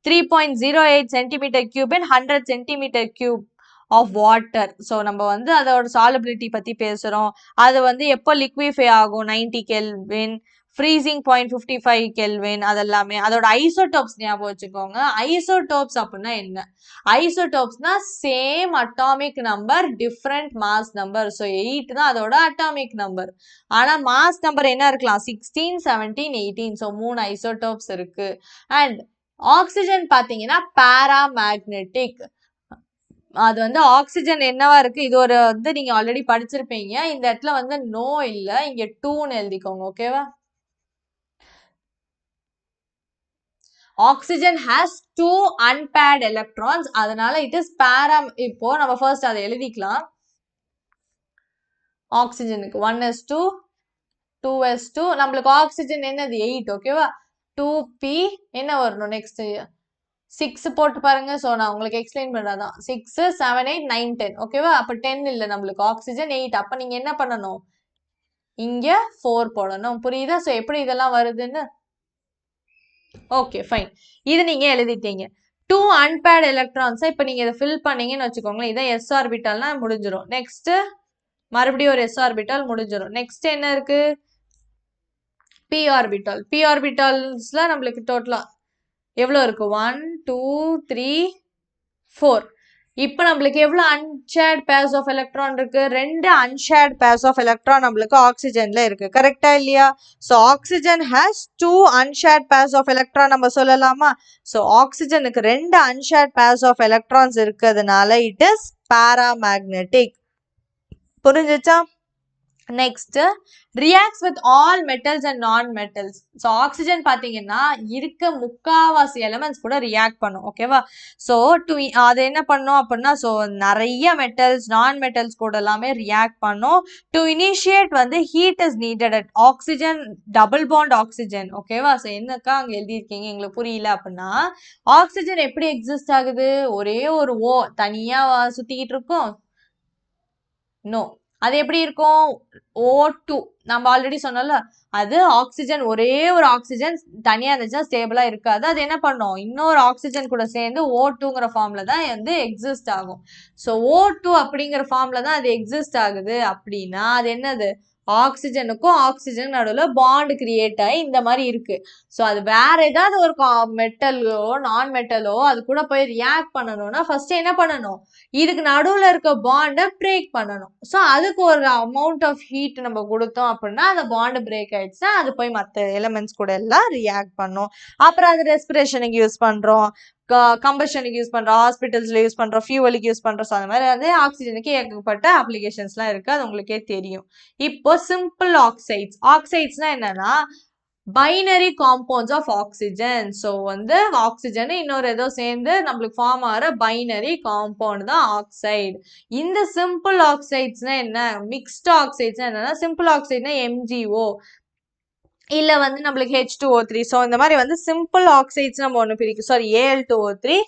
3.08 centimetre cube in 100 centimetre cube of water. So நம்ம வந்து அதோட சாலிபிலிட்டி பத்தி பேசுறோம். அது வந்து எப்போ லிக்விஃபை ஆகும், 90 கெல்வின், ஃப்ரீசிங் பாயிண்ட் 55 கெல்வின், அதெல்லாமே. அதோட ஐசோடோப்ஸ் ஞாபகம் வச்சுக்கோங்க. ஐசோடோப்ஸ் அப்படின்னா என்ன, ஐசோடோப்ஸ்னா same atomic number different mass number. So 8 தான் அதோட அட்டாமிக் நம்பர். ஆனா மாஸ் நம்பர் என்ன இருக்கலாம், 16, 17, 18. ஸோ 3 ஐசோடோப்ஸ் இருக்கு. அண்ட் ஆக்சிஜன் பாத்தீங்கன்னா பாராமேக்னெட்டிக். அது வந்து ஆக்சிஜன் என்னவா இருக்கு, இது ஒரு வந்து நீங்க ஆல்ரெடி படிச்சிருப்பீங்க. இந்த இடத்துல வந்து நோ இல்ல, இங்க 2ன்னு எழுதிக்கோங்க. ஓகேவா? ஆக்சிஜன் has 2 unpaired electrons, அதனால it is இப்போ நம்ம ஃபர்ஸ்ட் அதை எழுதிக்கலாம். ஆக்சிஜனுக்கு 1s2 2s2, நம்மளுக்கு ஆக்சிஜன் என்னது 8. ஓகேவா? 2p என்ன வரணும் நெக்ஸ்ட் 6 போட்டு பாருங்க. ஸோ நான் உங்களுக்கு எக்ஸ்பிளைன் பண்றதான் 6, 7, 8, 9, 10. ஓகேவா? அப்ப 10 இல்ல நம்மளுக்கு ஆக்சிஜன் 8. அப்ப நீங்க என்ன பண்ணணும், இங்க 4 போடணும். புரியுதா? ஸோ எப்படி இதெல்லாம் வருதுன்னு. ஓகே ஃபைன், இது நீங்க எழுதிட்டீங்க. 2 அன்பேர்ட் எலக்ட்ரான்ஸ் இப்ப நீங்க இதை ஃபில் பண்ணீங்கன்னு வச்சுக்கோங்களேன், இதான் s ஆர்பிட்டால்னா முடிஞ்சிடும். நெக்ஸ்ட் மறுபடியும் ஒரு s ஆர்பிட்டால் முடிஞ்சிடும். நெக்ஸ்ட் என்ன இருக்கு? p orbital. p ஆர்பிட்டால்ஸ்ல நம்மளுக்கு டோட்டலா எவ்வளோ இருக்கு? 1 2 3 4. இப்போ நம்மளுக்கு எவ்வளோ அன்ஷேர்ட் பேர்ஸ் ஆஃப் எலக்ட்ரான் இருக்கு? 2 அன்ஷேர்ட் பேர்ஸ் ஆஃப் எலக்ட்ரான் நம்மளுக்கு ஆக்சிஜன்ல இருக்கு. கரெக்டா இல்லையா? So oxygen has 2 unshared pairs of electron நம்ம சொல்லலாமா? ஸோ ஆக்சிஜனுக்கு 2 அன்ஷேர்ட் பேர்ஸ் ஆஃப் எலக்ட்ரான்ஸ் இருக்கிறதுனால இட் இஸ் பாராமேக்னெட்டிக். புரிஞ்சுச்சா? Next reacts with all metals and non metals. So oxygen பார்த்தீங்கன்னா இருக்க முக்காவாசி எலமெண்ட்ஸ் கூட ரியாக்ட் பண்ணும். ஓகேவா? ஸோ அது என்ன பண்ணும் அப்படின்னா, ஸோ நிறைய மெட்டல்ஸ் நான் மெட்டல்ஸ் கூட எல்லாமே ரியாக்ட் பண்ணும். டு இனிஷியேட் வந்து heat is needed at oxygen double bond oxygen. ஓகேவா? ஸோ என்னக்கா அங்கே எழுதியிருக்கீங்க எங்களுக்கு புரியல அப்படின்னா, ஆக்சிஜன் எப்படி எக்ஸிஸ்ட் ஆகுது? ஒரே ஒரு ஓ தனியாக சுற்றிக்கிட்டு இருக்கும்? நோ. அது எப்படி இருக்கும்? O2 நம்ம ஆல்ரெடி சொன்னோம்ல, அது ஆக்சிஜன் ஒரே ஒரு ஆக்சிஜன் தனியா இருந்துச்சுன்னா ஸ்டேபிளா இருக்காது. அது என்ன பண்ணும்? இன்னொரு ஆக்சிஜன் கூட சேர்ந்து O2ங்கிற ஃபார்ம்ல தான் வந்து எக்ஸிஸ்ட் ஆகும். ஸோ O2 அப்படிங்கிற ஃபார்ம்ல தான் அது எக்ஸிஸ்ட் ஆகுது அப்படின்னா அது என்னது? ஆக்சிஜனுக்கும் ஆக்சிஜன் நடுவில் பாண்ட் கிரியேட் ஆகி இந்த மாதிரி இருக்கு. ஸோ அது வேற ஏதாவது ஒரு மெட்டலோ நான் மெட்டலோ அது கூட போய் ரியாக்ட் பண்ணணும்னா ஃபர்ஸ்ட் என்ன பண்ணணும்? இதுக்கு நடுவில் இருக்க பாண்டை பிரேக் பண்ணணும். ஸோ அதுக்கு ஒரு அமௌண்ட் ஆஃப் ஹீட் நம்ம கொடுத்தோம் அப்படின்னா அந்த பாண்டு பிரேக் ஆயிடுச்சுன்னா அது போய் மற்ற எலிமெண்ட்ஸ் கூட எல்லாம் ரியாக்ட் பண்ணும். அப்புறம் அது ரெஸ்பிரேஷனுக்கு யூஸ் பண்றோம், கம்பஷனுக்கு யூஸ் பண்றோம், ஹாஸ்பிட்டல்ஸ்ல யூஸ் பண்றோம், ஃபியூவலுக்கு யூஸ் பண்றோம். அந்த மாதிரி வந்து ஆக்சிஜனுக்கு ஏகப்பட்ட அப்ளிகேஷன்ஸ்லாம் இருக்கு. அது உங்களுக்கே தெரியும். இப்போ சிம்பிள் ஆக்சைட்ஸ். ஆக்சைட்ஸ்னா என்னன்னா binary compounds of oxygen. So வந்து ஆக்சிஜன் இன்னொரு ஏதோ சேர்ந்து நம்மளுக்கு ஃபார்ம் ஆகிற பைனரி காம்பவுண்ட் தான் ஆக்சைடு. இந்த சிம்பிள் ஆக்சைட்ஸ்னா என்ன? மிக்ஸ்டு ஆக்சைட்ஸ்னா என்னன்னா, சிம்பிள் ஆக்சைட்னா MgO இல்லை வந்து நம்மளுக்கு H2O3. ஸோ இந்த மாதிரி வந்து சிம்பிள் ஆக்சைட்ஸ் நம்ம ஒன்று பிரிக்கும். Sorry, Al2O3.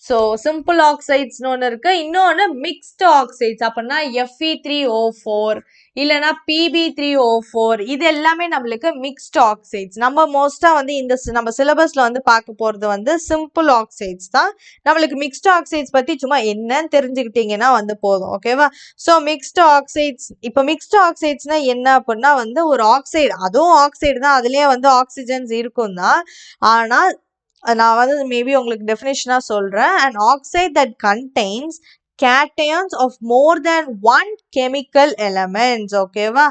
ஸோ சிம்பிள் ஆக்சைட்ஸ்னு ஒன்று இருக்கு. இன்னொன்று மிக்ஸ்டு ஆக்சைட்ஸ் அப்படின்னா Fe3O4 இல்லைன்னா Pb3O4. இது எல்லாமே நம்மளுக்கு மிக்ஸ்டு ஆக்சைட்ஸ். நம்ம மோஸ்டா வந்து இந்த நம்ம சிலபஸ்ல வந்து பார்க்க போறது வந்து சிம்பிள் ஆக்சைட்ஸ் தான். நம்மளுக்கு மிக்ஸ்டு ஆக்சைட்ஸ் பத்தி சும்மா என்னன்னு தெரிஞ்சுக்கிட்டீங்கன்னா வந்து போதும். ஓகேவா? So mixed oxides. இப்போ மிக்ஸ்டு ஆக்சைட்ஸ்னா என்ன அப்படின்னா வந்து ஒரு ஆக்சைடு, அதுவும் ஆக்சைடு தான், அதுலயே வந்து ஆக்சிஜன்ஸ் இருக்கும் தான். ஆனால் நான் வந்து மேபி உங்களுக்கு டெஃபினேஷனாக சொல்கிறேன். an oxide that contains cations of more than one chemical elements, ஓகேவா,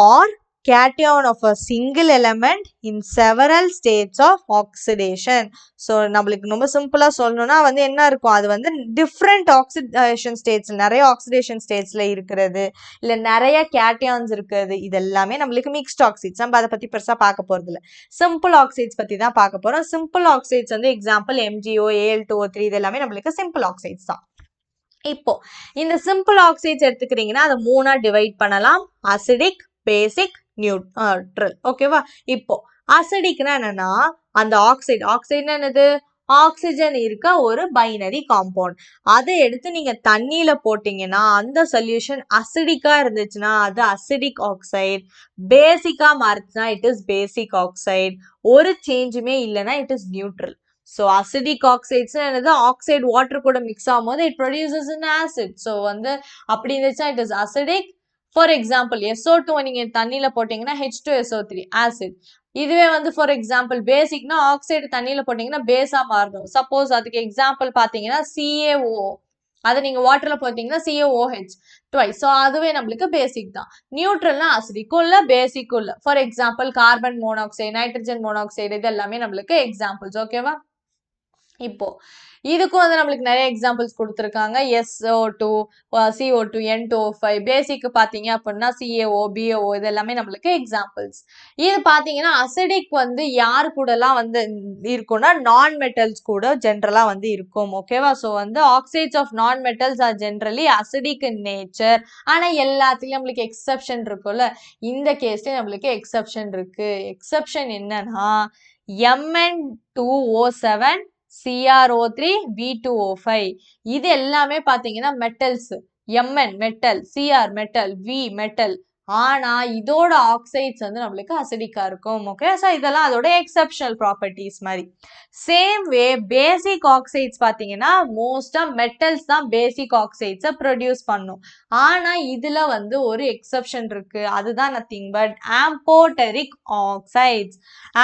or cation of a single element in several states of oxidation. So நம்மளுக்கு ரொம்ப சிம்பிளாக சொல்லணும்னா வந்து என்ன இருக்கும்? அது வந்து டிஃப்ரெண்ட் ஆக்சிடேஷன் ஸ்டேட்ஸ், நிறைய ஆக்சிடேஷன் ஸ்டேட்ஸில் இருக்கிறது, இல்லை நிறைய கேட்டியான்ஸ் இருக்கிறது, இது எல்லாமே நம்மளுக்கு மிக்ஸ்ட் ஆக்சைட்ஸ். நம்ம அதை பற்றி பெருசாக பார்க்க போகிறது இல்லை. சிம்பிள் ஆக்சைட்ஸ் பற்றி தான் பார்க்க போகிறோம். சிம்பிள் ஆக்சைட்ஸ் வந்து எக்ஸாம்பிள் MgO, Al2O3 இது எல்லாமே நம்மளுக்கு சிம்பிள் ஆக்சைட்ஸ் தான். இப்போ இந்த சிம்பிள் ஆக்சைட்ஸ் எடுத்துக்கிறீங்கன்னா அதை 3ஆ டிவைட் பண்ணலாம். அசிடிக், பேசிக், நியூட்ரல். ஓகேவா? இப்போ அசிடிக்னா என்னன்னா அந்த ஆக்சைடுனா என்னது? ஆக்சிஜன் இருக்க ஒரு பைனரி காம்பவுண்ட். அதை எடுத்து நீங்க தண்ணியில போட்டீங்கன்னா அந்த சொல்யூஷன் அசிடிக்கா இருந்துச்சுன்னா அது அசிடிக் ஆக்சைடு. பேசிக்கா மாறுச்சுன்னா இட் இஸ் பேசிக் ஆக்சைடு. ஒரு சேஞ்சுமே இல்லைன்னா it is neutral. So acidic oxides என்னது? ஆக்சைடு வாட்டர் கூட மிக்ஸ் ஆகும்போது it produces an acid. So வந்து அப்படி இருந்துச்சுன்னா it is acidic. For example SO2 நீங்க தண்ணியில போட்டீங்கன்னா H2SO3 ஆசிட். இதுவே வந்து ஃபார் எக்ஸாம்பிள் பேசிக்னா ஆக்சைடு தண்ணியில போட்டீங்கன்னா பேஸா மாறும். சப்போஸ் அதுக்கு எக்ஸாம்பிள் பார்த்தீங்கன்னா CaO, அதை நீங்க வாட்டர்ல போட்டீங்கன்னா CaOH ட்வைஸ். ஸோ அதுவே நம்மளுக்கு பேசிக் தான். நியூட்ரல்னா அசிடிக்கும் இல்லை பேசிக்கும் இல்லை. For example carbon monoxide, nitrogen monoxide, இது எல்லாமே நம்மளுக்கு எக்ஸாம்பிள்ஸ். ஓகேவா? இப்போ இதுக்கும் வந்து நம்மளுக்கு நிறைய எக்ஸாம்பிள்ஸ் கொடுத்துருக்காங்க. SO2, CO2, N2O5. பேசிக்கு பார்த்தீங்க அப்படின்னா CaO, BaO இது எல்லாமே நம்மளுக்கு எக்ஸாம்பிள்ஸ். இது பார்த்தீங்கன்னா அசிடிக் வந்து யார் கூடலாம் வந்து இருக்கும்னா நான் மெட்டல்ஸ் கூட ஜென்ரலாக வந்து இருக்கும். ஓகேவா? ஸோ வந்து oxides of non metals are generally acidic in nature. ஆனால் எல்லாத்துலேயும் நம்மளுக்கு எக்ஸப்ஷன் இருக்கும்ல. இந்த கேஸ்லேயே நம்மளுக்கு எக்ஸப்ஷன் இருக்கு. எக்ஸப்ஷன் என்னன்னா Mn2O7, CrO3, V2O5. இது எல்லாமே பார்த்தீங்கன்னா metals. Mn metal, Cr metal, V metal, ஆனா இதோட ஆக்சைட்ஸ் வந்து நம்மளுக்கு அசிடிக்கா இருக்கும். ஓகே, ஸோ இதெல்லாம் அதோட எக்ஸப்ஷனல் ப்ராப்பர்ட்டிஸ் மாதிரி. சேம் வே பேசிக் ஆக்சைட்ஸ் பார்த்தீங்கன்னா மோஸ்டா மெட்டல்ஸ் தான் பேசிக் ஆக்சைட்ஸை ப்ரொடியூஸ் பண்ணும். ஆனா இதுல வந்து ஒரு எக்ஸப்ஷன் இருக்கு, அதுதான் nothing but amphoteric oxides.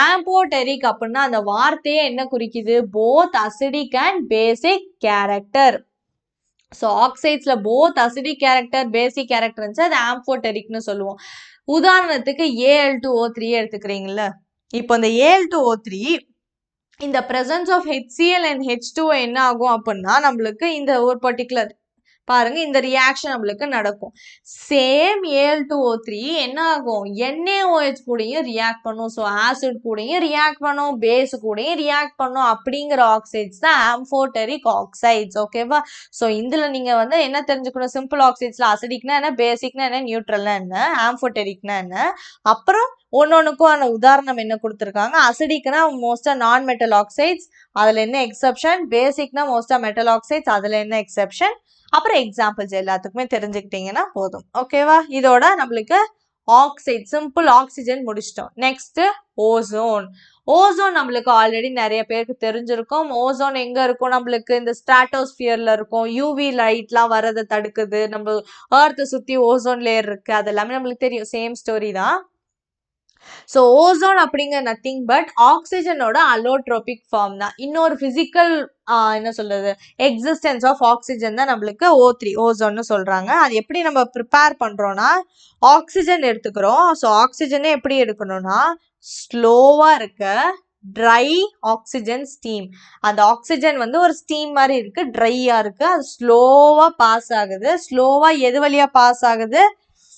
Amphoteric அப்படின்னா அந்த வார்த்தையே என்ன குறிக்குது? Both acidic and basic character. So ஆக்சைட்ஸ்ல both acidic character basic character இருந்துச்சு, அது ஆம்போடெரிக்னு சொல்லுவோம். உதாரணத்துக்கு Al2O3 எடுத்துக்கிறீங்களா? இப்போ இந்த Al2O3 இந்த presence of HCl and H2O என்ன ஆகும் அப்படின்னா நம்மளுக்கு இந்த ஒரு பர்டிகுலர் பாருங்க இந்த ரியாக்ஷன் நம்மளுக்கு நடக்கும். சேம் Al2O3 என்ன ஆகும்? NaOH கூடயும் ரியாக்ட் பண்ணும். ஸோ ஆசிட் கூடயும் ரியாக்ட் பண்ணும், பேஸ் கூடயும் ரியாக்ட் பண்ணும். அப்படிங்கிற ஆக்சைட்ஸ் தான் ஆம்போடெரிக் ஆக்சைட்ஸ். ஓகேவா? ஸோ இதுல நீங்க வந்து என்ன தெரிஞ்சுக்கணும்? சிம்பிள் ஆக்சைட்ஸ்ல அசிடிக்னா என்ன, பேசிக்னா என்ன, நியூட்ரல்னா என்ன, ஆம்போடெரிக்னா என்ன, அப்புறம் ஒன்னொன்னுக்கும் உதாரணம் என்ன கொடுத்துருக்காங்க. அசிடிக்னா மோஸ்டா நான் மெட்டல் ஆக்சைட்ஸ், அதுல என்ன எக்ஸப்ஷன், பேசிக்னா மோஸ்டா மெட்டல் ஆக்சைட்ஸ், அதுல என்ன எக்ஸப்ஷன், அப்புறம் எக்ஸாம்பிள்ஸ் எல்லாத்துக்குமே தெரிஞ்சுக்கிட்டீங்கன்னா போதும். ஓகேவா? இதோட நம்மளுக்கு ஆக்சைட் சிம்பிள் ஆக்சிஜன் முடிச்சிட்டோம். Next ozone. ஓசோன் நம்மளுக்கு ஆல்ரெடி நிறைய பேருக்கு தெரிஞ்சிருக்கும். ஓசோன் எங்க இருக்கும்? நம்மளுக்கு இந்த ஸ்ட்ராட்டோஸ்பியர்ல இருக்கும். யூவி லைட்லாம் வரதை தடுக்குது. நம்ம எர்த்தை சுத்தி ஓசோன் லேயர் இருக்கு, அது எல்லாமே நம்மளுக்கு தெரியும். சேம் ஸ்டோரி தான். ஸோ ஓசோன் அப்படிங்கிற நத்திங் பட் ஆக்சிஜனோட அலோட்ரோபிக் ஃபார்ம் தான். இன்னொரு பிசிக்கல் என்ன சொல்றது எக்ஸிஸ்டன்ஸ் ஆஃப் ஆக்சிஜன் தான் நம்மளுக்கு O3 ஓசோன்னு சொல்றாங்க. அது எப்படி நம்ம ப்ரிப்பேர் பண்றோம்னா ஆக்சிஜன் எடுத்துக்கிறோம். ஸோ ஆக்சிஜனே எப்படி எடுக்கணும்னா ஸ்லோவா இருக்க ட்ரை ஆக்சிஜன் ஸ்டீம். அந்த ஆக்சிஜன் வந்து ஒரு ஸ்டீம் மாதிரி இருக்கு, ட்ரையா இருக்கு, அது ஸ்லோவா பாஸ் ஆகுது. ஸ்லோவா எது வழியா பாஸ் ஆகுது?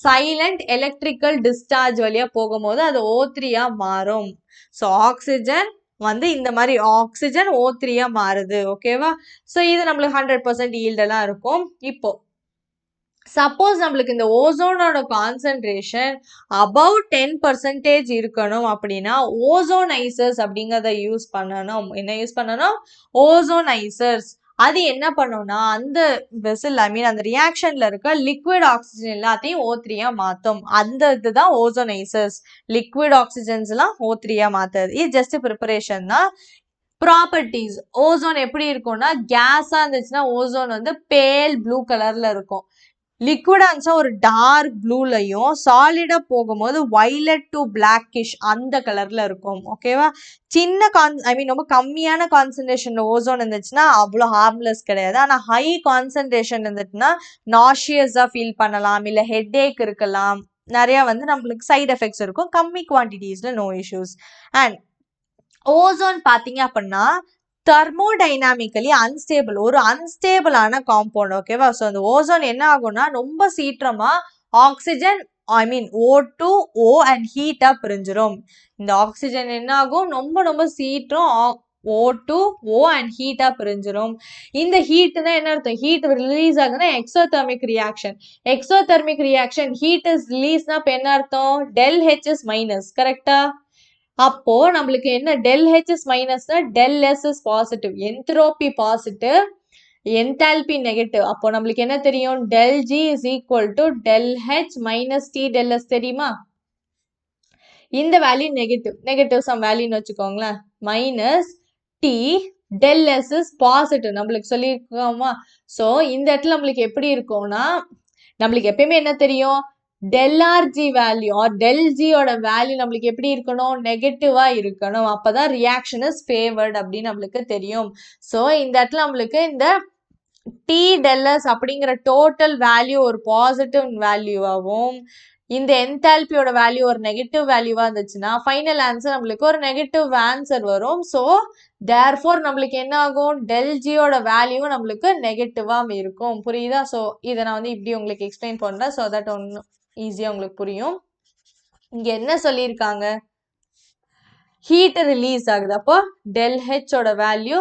சைலண்ட் எலக்ட்ரிக்கல் டிஸ்சார்ஜ் வழியா போகும்போது அது O3 மாறும். ஸோ ஆக்சிஜன் வந்து இந்த மாதிரி ஆக்சிஜன் O3 மாறுது. ஓகேவா? ஸோ இது நம்மளுக்கு 100% ஈல்டெல்லாம் இருக்கும். இப்போ சப்போஸ் நம்மளுக்கு இந்த ஓசோனோட கான்சென்ட்ரேஷன் அபவ் 10% இருக்கணும் அப்படின்னா ஓசோனைசர்ஸ் அப்படிங்கிறத யூஸ் பண்ணணும். என்ன யூஸ் பண்ணணும்? ஓசோனைசர்ஸ். அது என்ன பண்ணும்னா அந்த வெசல் அந்த ரியாக்ஷன்ல இருக்க லிக்விட் ஆக்சிஜன் எல்லாத்தையும் O3 மாத்தும். அந்த இதுதான் ஓசோனைசர்ஸ். லிக்விட் ஆக்சிஜன்ஸ் எல்லாம் O3 மாத்துறது. இது ஜஸ்ட் ப்ரிப்பரேஷன் தான். ப்ராப்பர்ட்டிஸ். ஓசோன் எப்படி இருக்கும்னா கேஸா இருந்துச்சுன்னா ஓசோன் வந்து பேல் ப்ளூ கலர்ல இருக்கும். லிக்விடா இருந்துச்சா ஒரு டார்க் ப்ளூலையும், சாலிடா போகும்போது வைலட் டு பிளாக்கிஷ் அந்த கலர்ல இருக்கும். ஓகேவா? சின்ன ரொம்ப கம்மியான கான்சன்ட்ரேஷன் ஓசோன் இருந்துச்சுன்னா அவ்வளோ ஹார்ம்லெஸ் கிடையாது. ஆனா ஹை கான்சன்ட்ரேஷன் இருந்துச்சுன்னா நாஷியஸா ஃபீல் பண்ணலாம், இல்ல ஹெட் ஏக் இருக்கலாம், நிறைய வந்து நம்மளுக்கு சைட் எஃபெக்ட்ஸ் இருக்கும். கம்மி குவான்டிட்டிஸ்ல நோ இஷ்யூஸ். அண்ட் ஓசோன் பாத்தீங்க அப்படின்னா தெர்மோடைனாமிக்கலி அன்ஸ்டேபிள், ஒரு அன்ஸ்டேபிளான காம்பவுண்ட். ஓகேவா? ஸோ அந்த ஓசோன் என்ன ஆகும்னா ரொம்ப சீக்கிரமா ஆக்சிஜன் O2O அண்ட் ஹீட்டா பிரிஞ்சிரும். இந்த ஆக்சிஜன் என்ன ஆகும்? ரொம்ப சீக்கிரம் O2O அண்ட் ஹீட்டா பிரிஞ்சிரும். இந்த ஹீட்னா என்ன அர்த்தம்? ஹீட் ரிலீஸ் ஆகுதுன்னா exothermic reaction. Exothermic reaction heat is ரிலீஸ்னா இப்போ என்ன அர்த்தம்? ΔH is minus. கரெக்டா? அப்போ நம்மளுக்கு என்ன ΔH இஸ் மைனஸ்னா ΔS is positive. Entropy positive, enthalpy negative. அப்போ நம்மளுக்கு என்ன தெரியும்? ΔG is equal to ΔH minus T ΔS. தெரியுமா? இந்த வேல்யூ நெகட்டிவ் சம் வேல்யூன்னு வச்சுக்கோங்களேன். Minus T ΔS is positive நம்மளுக்கு சொல்லியிருக்கோமா? ஸோ இந்த இடத்துல நம்மளுக்கு எப்படி இருக்கும்னா நம்மளுக்கு எப்பயுமே என்ன தெரியும்? ΔRG வேல்யூ ஆர் ΔGயோட வேல்யூ நம்மளுக்கு எப்படி இருக்கணும்? நெகட்டிவா இருக்கணும். அப்பதான் ரியாக்ஷன் இஸ் ஃபேவர்ட் அப்படின்னு நம்மளுக்கு தெரியும். ஸோ இந்த இடத்துல நம்மளுக்கு இந்த T ΔS அப்படிங்கிற டோட்டல் வேல்யூ ஒரு பாசிட்டிவ் வேல்யூவாகவும் இந்த என்தால்பியோட வேல்யூ ஒரு நெகட்டிவ் வேல்யூவா இருந்துச்சுன்னா ஃபைனல் ஆன்சர் நம்மளுக்கு ஒரு நெகட்டிவ் ஆன்சர் வரும். ஸோ தேர்ஃபோர் நம்மளுக்கு என்ன ஆகும்? ΔGயோட வேல்யூ நம்மளுக்கு நெகட்டிவா இருக்கும். புரியுதா? ஸோ இதை நான் வந்து இப்படி உங்களுக்கு எக்ஸ்பிளைன் பண்றேன். ஸோ தட் ஒன்று ஈஸியா உங்களுக்கு புரியும். இங்க என்ன சொல்லியிருக்காங்க? ஹீட் ரிலீஸ் ஆகுது, அப்போ ΔHோட வேல்யூ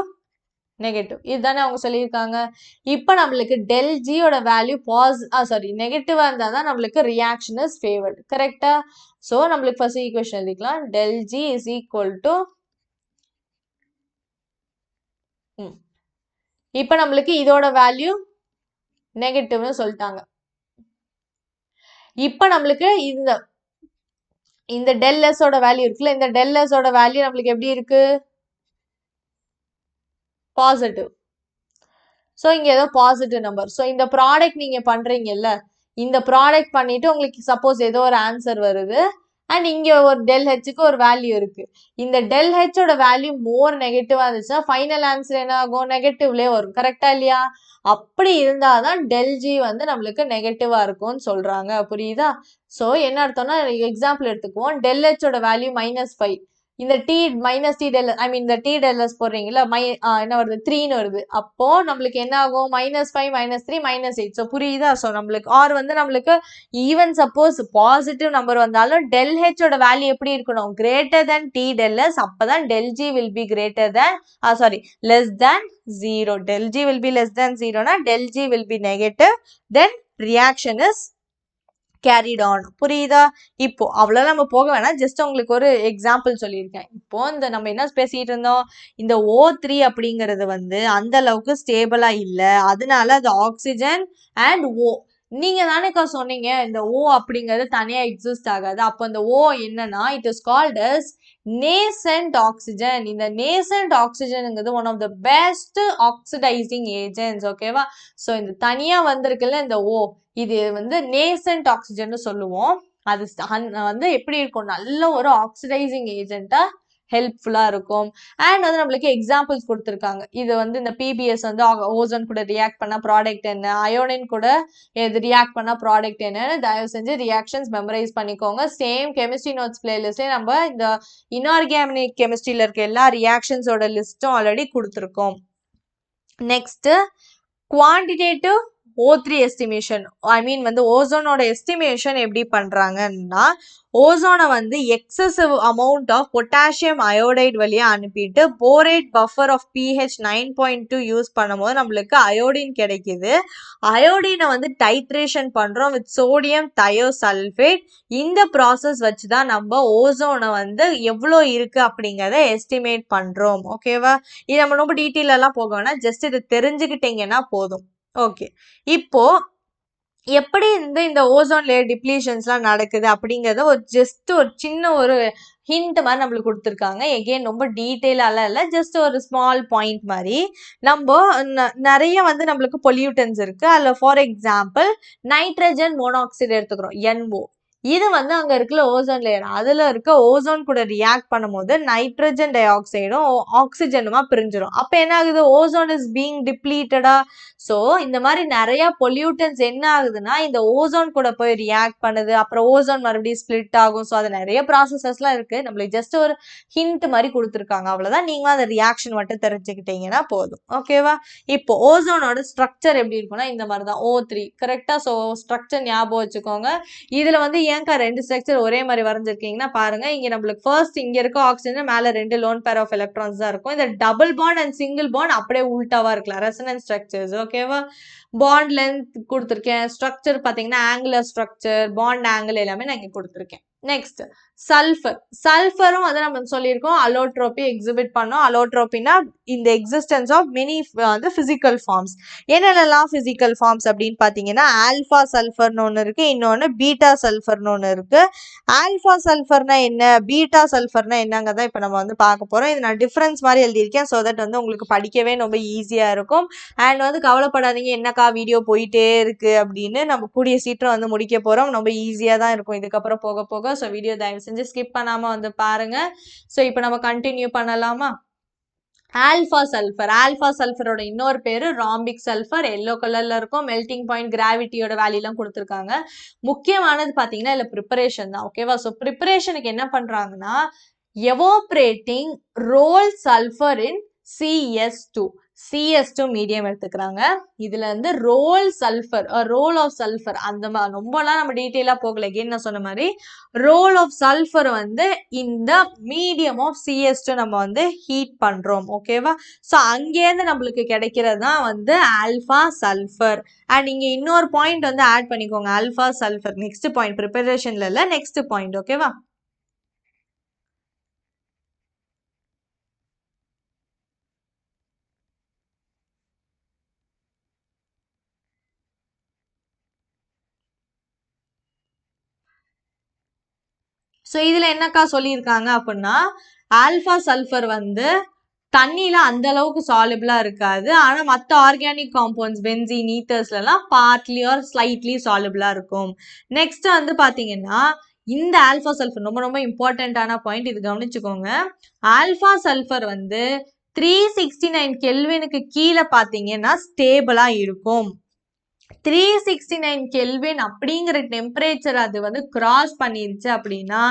நெகட்டிவ். இதுதானே அவங்க சொல்லியிருக்காங்க. இப்போ நம்மளுக்கு ΔGயோட வேல்யூ நெகட்டிவா இருந்தா தான் நம்மளுக்கு ரியாக்ஷன் இஸ் ஃபேவர்ட். கரெக்டா? ஸோ நம்மளுக்கு ஃபர்ஸ்ட் ஈக்குவேஷன் எழுதிக்கலாம். ΔG இஸ் ஈக்குவல் டு இப்போ நம்மளுக்கு இதோட வேல்யூ நெகட்டிவ்னு சொல்லிட்டாங்க. இப்போ நம்மளுக்கு இந்த del s ஓட வேல்யூ இருக்குல்ல, இந்த del s ஓட வேல்யூ நம்மளுக்கு எப்படி இருக்கு? பாசிட்டிவ். ஸோ இங்க ஏதோ பாசிட்டிவ் நம்பர். ஸோ இந்த ப்ராடக்ட் நீங்க பண்றீங்கல்ல, இந்த ப்ராடக்ட் பண்ணிட்டு உங்களுக்கு சப்போஸ் ஏதோ ஒரு ஆன்சர் வருது அண்ட் இங்க ஒரு del hக்கு ஒரு வேல்யூ இருக்கு. இந்த del h ஓட வேல்யூ மோர் நெகட்டிவா இருந்துச்சுன்னா ஃபைனல் ஆன்சர் என்ன ஆகும்? நெகட்டிவ்லயே வரும். கரெக்டா இல்லையா? அப்படி இருந்தாதான் del g வந்து நம்மளுக்கு நெகட்டிவா இருக்கும்னு சொல்றாங்க. புரியுதா? ஸோ என்ன அர்த்தம்னா எக்ஸாம்பிள் எடுத்துக்குவோம். del h ஓட வேல்யூ -5. இந்த t மைனஸ் டி டெல் ஐ மீன் இந்த டி டெல்எஸ் போடுறீங்களா என்ன வருது 3ன்னு வருது. அப்போ நம்மளுக்கு என்ன ஆகும்? -5 -3 -8. ஸோ புரியுதா? ஸோ நம்மளுக்கு ஆர் வந்து நம்மளுக்கு ஈவன் சப்போஸ் பாசிட்டிவ் நம்பர் வந்தாலும் del h ஓட வேல்யூ எப்படி இருக்கணும்? Greater than t டெல்எஸ். அப்பதான் del g will be greater than less than 0. del g will be less than 0 னா del g will be negative. Then reaction is carried on. புரியுதா? இப்போ அவ்வளவு நம்ம போக வேணாம். ஜஸ்ட் உங்களுக்கு ஒரு எக்ஸாம்பிள் சொல்லியிருக்கேன். இப்போ இந்த நம்ம என்ன பேசிட்டு இருந்தோம்? இந்த O3 அப்படிங்கிறது வந்து அந்த அளவுக்கு ஸ்டேபிளா இல்ல. அதனால அது ஆக்சிஜன் அண்ட் O. நீங்க தானேக்கா சொன்னீங்க இந்த O அப்படிங்கிறது தனியா எக்ஸிஸ்ட் ஆகாது. அப்போ இந்த O என்னன்னா it is called as nascent oxygen. இந்த நேசன்ட் ஆக்சிஜனுங்கிறது one of the best oxidising agents. ஓகேவா? ஸோ இந்த தனியா வந்திருக்குல்ல இந்த O, இது வந்து நேசன்ட் ஆக்சிஜன் சொல்லுவோம். அது வந்து எப்படி இருக்கும்? நல்ல ஒரு ஆக்சிடைசிங் ஏஜென்ட்டா ஹெல்ப்ஃபுல்லா இருக்கும். அண்ட் வந்து நம்மளுக்கு எக்ஸாம்பிள்ஸ் கொடுத்துருக்காங்க. இது வந்து இந்த பிபிஎஸ் வந்து ஓசோன் கூட ரியாக்ட் பண்ணா ப்ராடக்ட் என்ன, அயோடின் கூட இது ரியாக்ட் பண்ணா ப்ராடக்ட் என்னன்னு தயவு செஞ்சு ரியாக்ஷன்ஸ் மெமரைஸ் பண்ணிக்கோங்க. சேம் கெமிஸ்ட்ரி நோட்ஸ் பிளேலிஸ்ட்லேயே நம்ம இந்த இன்ஆர்கானிக் கெமிஸ்ட்ரியில இருக்க எல்லா ரியாக்ஷன்ஸோட லிஸ்ட்டும் ஆல்ரெடி கொடுத்துருக்கோம். Next quantitative O3 estimation. I mean வந்து ஓசோனோட எஸ்டிமேஷன் எப்படி பண்றாங்கன்னா, ஓசோனை வந்து excessive amount of potassium iodide வழியா அனுப்பிட்டு borate buffer of pH 9.2 use பண்ணும்போது நம்மளுக்கு அயோடின் கிடைக்குது. அயோடினை வந்து டைட்ரேஷன் பண்றோம் வித் சோடியம் தயோசல்ஃபேட். இந்த ப்ராசஸ் வச்சுதான் நம்ம ஓசோனை வந்து எவ்வளோ இருக்கு அப்படிங்கிறத எஸ்டிமேட் பண்றோம். ஓகேவா? இது நம்ம ரொம்ப டீட்டெயில் எல்லாம் போக வேணாம். ஜஸ்ட் இது தெரிஞ்சுக்கிட்டீங்கன்னா போதும். ஓகே, இப்போ எப்படி இந்த ஓசோன் லேயர் டிப்ளீஷன்ஸ்லாம் நடக்குது அப்படிங்கிறத ஒரு ஜஸ்ட் ஒரு சின்ன ஒரு ஹிண்ட் மாதிரி நம்மளுக்கு கொடுத்துருக்காங்க. எகெயின் ரொம்ப டீட்டெயிலாலாம் இல்லை, ஜஸ்ட் ஒரு ஸ்மால் பாயிண்ட் மாதிரி. நம்ம நிறைய வந்து நம்மளுக்கு பொல்யூட்டன்ஸ் இருக்கு. அதில் ஃபார் எக்ஸாம்பிள் நைட்ரஜன் மோனாக்சைடு எடுத்துக்கிறோம், NO. இது வந்து அங்க இருக்குல்ல ஓசோன் லேயர், அதுல இருக்க ஓசோன் கூட ரியாக்ட் பண்ணும்போது நைட்ரஜன் டை ஆக்சைடும் ஆக்சிஜனுமா பிரிஞ்சிடும். அப்ப என்ன ஆகுது? ஓசோன் இஸ் பீங் டிப்ளீட்டடா. ஸோ இந்த மாதிரி நிறைய பொல்யூட்டன்ஸ் என்ன ஆகுதுன்னா இந்த ஓசோன் கூட போய் ரியாக்ட் பண்ணுது. அப்புறம் ஓசோன் மறுபடியும் ஸ்பிளிட் ஆகும். ஸோ அது நிறைய ப்ராசஸஸ்லாம் இருக்கு. நம்மளுக்கு ஜஸ்ட் ஒரு ஹிண்ட் மாதிரி கொடுத்துருக்காங்க. அவ்வளவுதான். நீங்க அந்த ரியாக்ஷன் மட்டும் தெரிஞ்சுக்கிட்டீங்கன்னா போதும். ஓகேவா? இப்போ ஓசோனோட ஸ்ட்ரக்சர் எப்படி இருக்கும்னா இந்த மாதிரி தான். O3 கரெக்டா? ஸோ ஸ்ட்ரக்சர் ஞாபகம் வச்சுக்கோங்க. இதுல வந்து ஏன்க்கா ரெண்டு ஸ்ட்ரக்சர் ஒரே மாதிரி வரைஞ்சிருக்கீங்கன்னா பாருங்க. இங்க நம்மளுக்கு ஃபர்ஸ்ட் இங்க இருக்க ஆக்சிஜன் மேல 2 லோன் பேர் ஆஃப் எலக்ட்ரான்ஸ் தான் இருக்கும். இந்த double bond and single bond அப்படியே உல்டாவா இருக்கலாம், ரெசனன்ஸ் ஸ்ட்ரக்சர்ஸ். ஓகேவா? பாண்ட் லென்த் கொடுத்துருக்கேன். ஸ்ட்ரக்சர் பாத்தீங்கன்னா ஆங்குலர் ஸ்ட்ரக்சர், பாண்ட் ஆங்கிள் எல்லாமே நான் இங்க கொடுத்துருக்கேன். Next sulphur. சல்ஃபரும் வந்து நம்ம சொல்லியிருக்கோம் அலோட்ரோபி எக்ஸிபிட் பண்ணோம். அலோட்ரோபினா இந்த எக்ஸிஸ்டன்ஸ் ஆஃப் மெனி வந்து பிசிக்கல் ஃபார்ம்ஸ். என்னென்னலாம் பிசிக்கல் ஃபார்ம்ஸ் அப்படின்னு பார்த்தீங்கன்னா ஆல்ஃபா சல்ஃபர்னு ஒன்று இருக்கு, இன்னொன்று பீட்டா சல்ஃபர்னு ஒன்று இருக்கு. ஆல்ஃபா சல்ஃபர்னா என்ன, பீட்டா சல்ஃபர்னா என்னங்கிறத இப்போ நம்ம வந்து பார்க்க போகிறோம். இது நான் டிஃப்ரென்ஸ் மாதிரி எழுதியிருக்கேன். ஸோ தட் வந்து உங்களுக்கு படிக்கவே ரொம்ப ஈஸியாக இருக்கும். அண்ட் வந்து கவலைப்படாதீங்க என்னக்கா வீடியோ போயிட்டே இருக்கு அப்படின்னு, நம்ம கூடிய சீக்கிரம் வந்து முடிக்க போகிறோம். ரொம்ப ஈஸியாக தான் இருக்கும் இதுக்கப்புறம் போக போக. ஸோ வீடியோ தயவு செஞ்சு ஸ்கிப் பண்ணாமல் வந்து பாருங்க. ஸோ இப்போ நம்ம கண்டினியூ பண்ணலாமா? Alpha sulphur. ஆல்ஃபா சல்ஃபரோட இன்னொரு பேரு ராம்பிக் சல்ஃபர். எல்லோ கலர்ல இருக்கும். மெல்டிங் பாயிண்ட், கிராவிட்டியோட வேல்யூலாம் கொடுத்துருக்காங்க. முக்கியமானது பார்த்தீங்கன்னா இல்லை ப்ரிப்பரேஷன் தான். ஓகேவா? ஸோ ப்ரிப்பரேஷனுக்கு என்ன பண்றாங்கன்னா evaporating roll sulphur in CS2 medium எடுத்துக்கிறாங்க. இதுல இருந்து roll sulphur, roll of sulphur, அந்த மாதிரி ரொம்பலாம் நம்ம டீட்டெயிலா போகல. நான் சொன்ன மாதிரி ரோல் ஆஃப் சல்ஃபர் வந்து இந்த மீடியம் ஆஃப் CS2 நம்ம வந்து ஹீட் பண்றோம். ஓகேவா? ஸோ அங்கேருந்து நம்மளுக்கு கிடைக்கிறது தான் வந்து ஆல்ஃபா சல்ஃபர். அண்ட் இங்க இன்னொரு பாயிண்ட் வந்து ஆட் பண்ணிக்கோங்க, ஆல்ஃபா சல்ஃபர். நெக்ஸ்ட் பாயிண்ட் ப்ரிப்பரேஷன்ல இல்ல, நெக்ஸ்ட் பாயிண்ட். ஓகேவா? ஸோ இதில் என்னக்கா சொல்லியிருக்காங்க அப்படின்னா ஆல்ஃபா சல்ஃபர் வந்து தண்ணியில அந்த அளவுக்கு சாலிபிளா இருக்காது. ஆனா மற்ற ஆர்கானிக் காம்பவுண்ட்ஸ் பென்சீன் ஈத்தர்ஸ்லாம் பார்ட்லி ஆர் ஸ்லைட்லி சாலிபிளா இருக்கும். நெக்ஸ்ட் வந்து பாத்தீங்கன்னா இந்த ஆல்ஃபா சல்ஃபர் ரொம்ப ரொம்ப இம்பார்ட்டன்டான பாயிண்ட், இது கவனிச்சுக்கோங்க. ஆல்ஃபா சல்ஃபர் வந்து 369 கெல்வினுக்கு கீழே பாத்தீங்கன்னா ஸ்டேபிளா இருக்கும். 369 கெல்வின் அப்படிங்கிற டெம்பரேச்சர் அது வந்து கிராஸ் பண்ணிருச்சு அப்படின்னா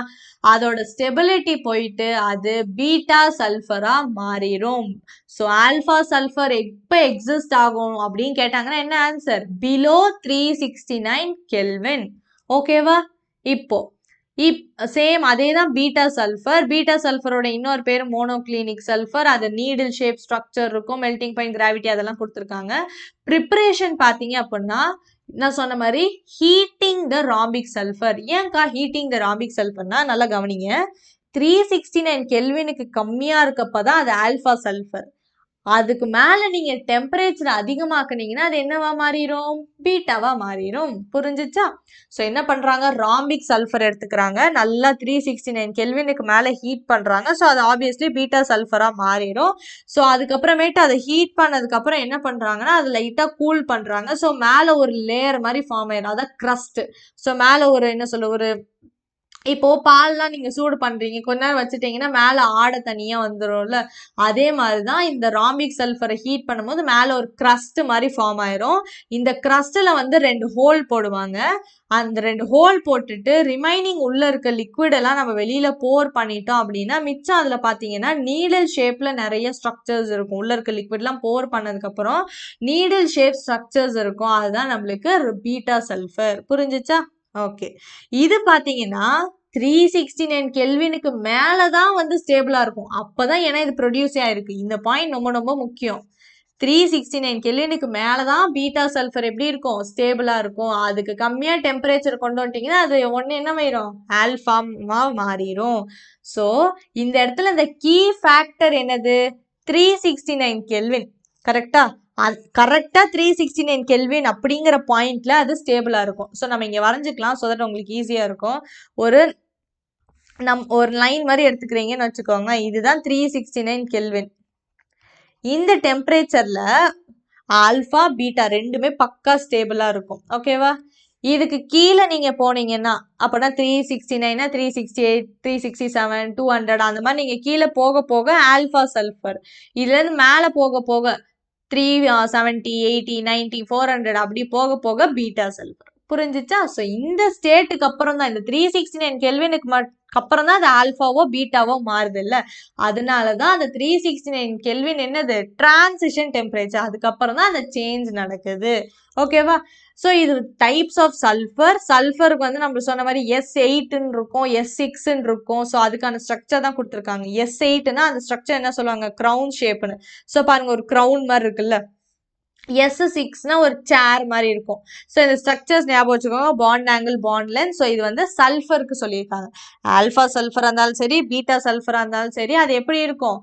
அதோட ஸ்டெபிலிட்டி போயிட்டு அது பீட்டா சல்ஃபரா மாறிடும். ஸோ ஆல்ஃபா சல்ஃபர் எப்போ எக்ஸிஸ்ட் ஆகும் அப்படின்னு கேட்டாங்கன்னா என்ன ஆன்சர்? Below 369 kelvin. ஓகேவா? இப்போ சேம் அதே தான் பீட்டா சல்ஃபர். பீட்டா சல்ஃபரோட இன்னொரு பேர் மோனோக்ளினிக் சல்ஃபர். அது நீடில் ஷேப் ஸ்ட்ரக்சர் இருக்கும், மெல்டிங் பாயிண்ட், கிராவிட்டி அதெல்லாம் கொடுத்துருக்காங்க. ப்ரிப்பரேஷன் பார்த்தீங்க அப்படின்னா நான் சொன்ன மாதிரி ஹீட்டிங் த ராம்பிக் சல்ஃபர். ஏன்க்கா ஹீட்டிங் த ராம்பிக் சல்ஃபர்னா நல்லா கவனிங்க. 369 கெல்வினுக்கு கம்மியாக இருக்கப்பதான் அது ஆல்ஃபா சல்ஃபர். அதுக்கு மேல நீங்க டெம்பரேச்சர் அதிகமாக்குனீங்கன்னா அது என்னவா மாறிடும்? பீட்டாவா மாறிடும். புரிஞ்சுச்சா? ஸோ என்ன பண்றாங்க, ராம்பிக் சல்ஃபர் எடுத்துக்கிறாங்க, நல்லா 369 கெல்வினுக்கு மேல ஹீட் பண்றாங்க. ஸோ அது ஆப்வியஸ்லி பீட்டா சல்ஃபரா மாறிடும். ஸோ அதுக்கப்புறமேட்டு அதை ஹீட் பண்ணதுக்கு அப்புறம் என்ன பண்றாங்கன்னா அது லைட்டா கூல் பண்றாங்க. ஸோ மேல ஒரு லேயர் மாதிரி ஃபார்ம் ஆயிடும், அதான் கிரஸ்ட். ஸோ மேல ஒரு என்ன சொல்ல, ஒரு இப்போ பால்லாம் நீங்க சூடு பண்றீங்க, கொஞ்ச நேரம் வச்சுட்டீங்கன்னா மேல ஆடை தனியா வந்துடும்ல, அதே மாதிரிதான் இந்த ராம்பிக் சல்ஃபரை ஹீட் பண்ணும்போது மேல ஒரு கிரஸ்ட் மாதிரி ஃபார்ம் ஆயிரும். இந்த கிரஸ்ட்ல வந்து 2 ஹோல் போடுவாங்க. அந்த 2 ஹோல் போட்டுட்டு ரிமைனிங் உள்ள இருக்க லிக்விட் எல்லாம் நம்ம வெளியில போர் பண்ணிட்டோம் அப்படின்னா மிச்சம் அதுல பாத்தீங்கன்னா நீடில் ஷேப்ல நிறைய ஸ்ட்ரக்சர்ஸ் இருக்கும். உள்ள இருக்க லிக்விட் எல்லாம் போர் பண்ணதுக்கு அப்புறம் நீடில் ஷேப் ஸ்ட்ரக்சர்ஸ் இருக்கும். அதுதான் நம்மளுக்கு பீட்டா சல்ஃபர். புரிஞ்சுச்சா? ஓகே. இது பாத்தீங்கன்னா 369 கெல்வினுக்கு மேலதான் வந்து ஸ்டேபிளா இருக்கும். அப்பதான் ஏன்னா இது ப்ரொடியூஸ் ஆயிருக்கு. இந்த பாயிண்ட் ரொம்ப ரொம்ப முக்கியம். 369 கெல்வினுக்கு மேலதான் பீட்டா சல்ஃபர் எப்படி இருக்கும்? ஸ்டேபிளா இருக்கும். அதுக்கு கம்மியா டெம்பரேச்சர் கொண்டு வந்துட்டீங்கன்னா அது ஒண்ணு என்ன ஆயிரும்? ஆல்ஃபாமா மாறிடும். ஸோ இந்த இடத்துல இந்த கீ ஃபேக்டர் என்னது? 369 கெல்வின். கரெக்டா? கரெக்டா 369 கெல்வின் அப்படிங்கிற பாயிண்ட்ல அது ஸ்டேபிளா இருக்கும். ஸோ நம்ம இங்க வரைஞ்சிக்கலாம், ஸோ தட் உங்களுக்கு ஈஸியா இருக்கும். ஒரு லைன் மாதிரி எடுத்துக்கிறீங்கன்னு வச்சுக்கோங்க. இதுதான் 369 கெல்வின். இந்த டெம்பரேச்சர்ல ஆல்ஃபா பீட்டா ரெண்டுமே பக்கா ஸ்டேபிளா இருக்கும். ஓகேவா? இதுக்கு கீழே நீங்க போனீங்கன்னா அப்பனா 369, 368, 367, 200 அந்த மாதிரி நீங்க கீழே போக போக ஆல்ஃபா சல்ஃபர். இதுல இருந்து மேல போக போக 370, 80, 90, 400 அப்படி போக போக பீட்டா சல்ஃபர். புரிஞ்சுச்சா? ஸோ இந்த ஸ்டேட்டுக்கு அப்புறம் தான், இந்த 369 கெல்வினுக்கு அப்புறம் தான் அது ஆல்ஃபாவோ பீட்டாவோ மாறுது இல்ல. அதனாலதான் அந்த 369 கெல்வின் என்னது? Transition temperature. அதுக்கப்புறம் தான் அந்த சேஞ்ச் நடக்குது. ஓகேவா? ஸோ இது டைப்ஸ் ஆஃப் சல்ஃபர். சல்ஃபருக்கு வந்து நம்ம சொன்ன மாதிரி S8 இருக்கும், S6 இருக்கும். ஸோ அதுக்கான ஸ்ட்ரக்சர் தான் கொடுத்துருக்காங்க. S8னா அந்த ஸ்ட்ரக்சர் என்ன சொல்லுவாங்க? கிரவுன் ஷேப்னு. ஸோ பாருங்க ஒரு கிரவுன் மாதிரி இருக்குல்ல. S6னா ஒரு சேர் மாதிரி இருக்கும். ஸோ இந்த ஸ்ட்ரக்சர்ஸ் ஞாபகம் வச்சுக்கோங்க. Bond angle, bond length. So இது வந்து சல்ஃபருக்கு சொல்லியிருக்காங்க. ஆல்ஃபா சல்ஃபரா இருந்தாலும் சரி, பீட்டா சல்ஃபரா இருந்தாலும் சரி, அது எப்படி இருக்கும்?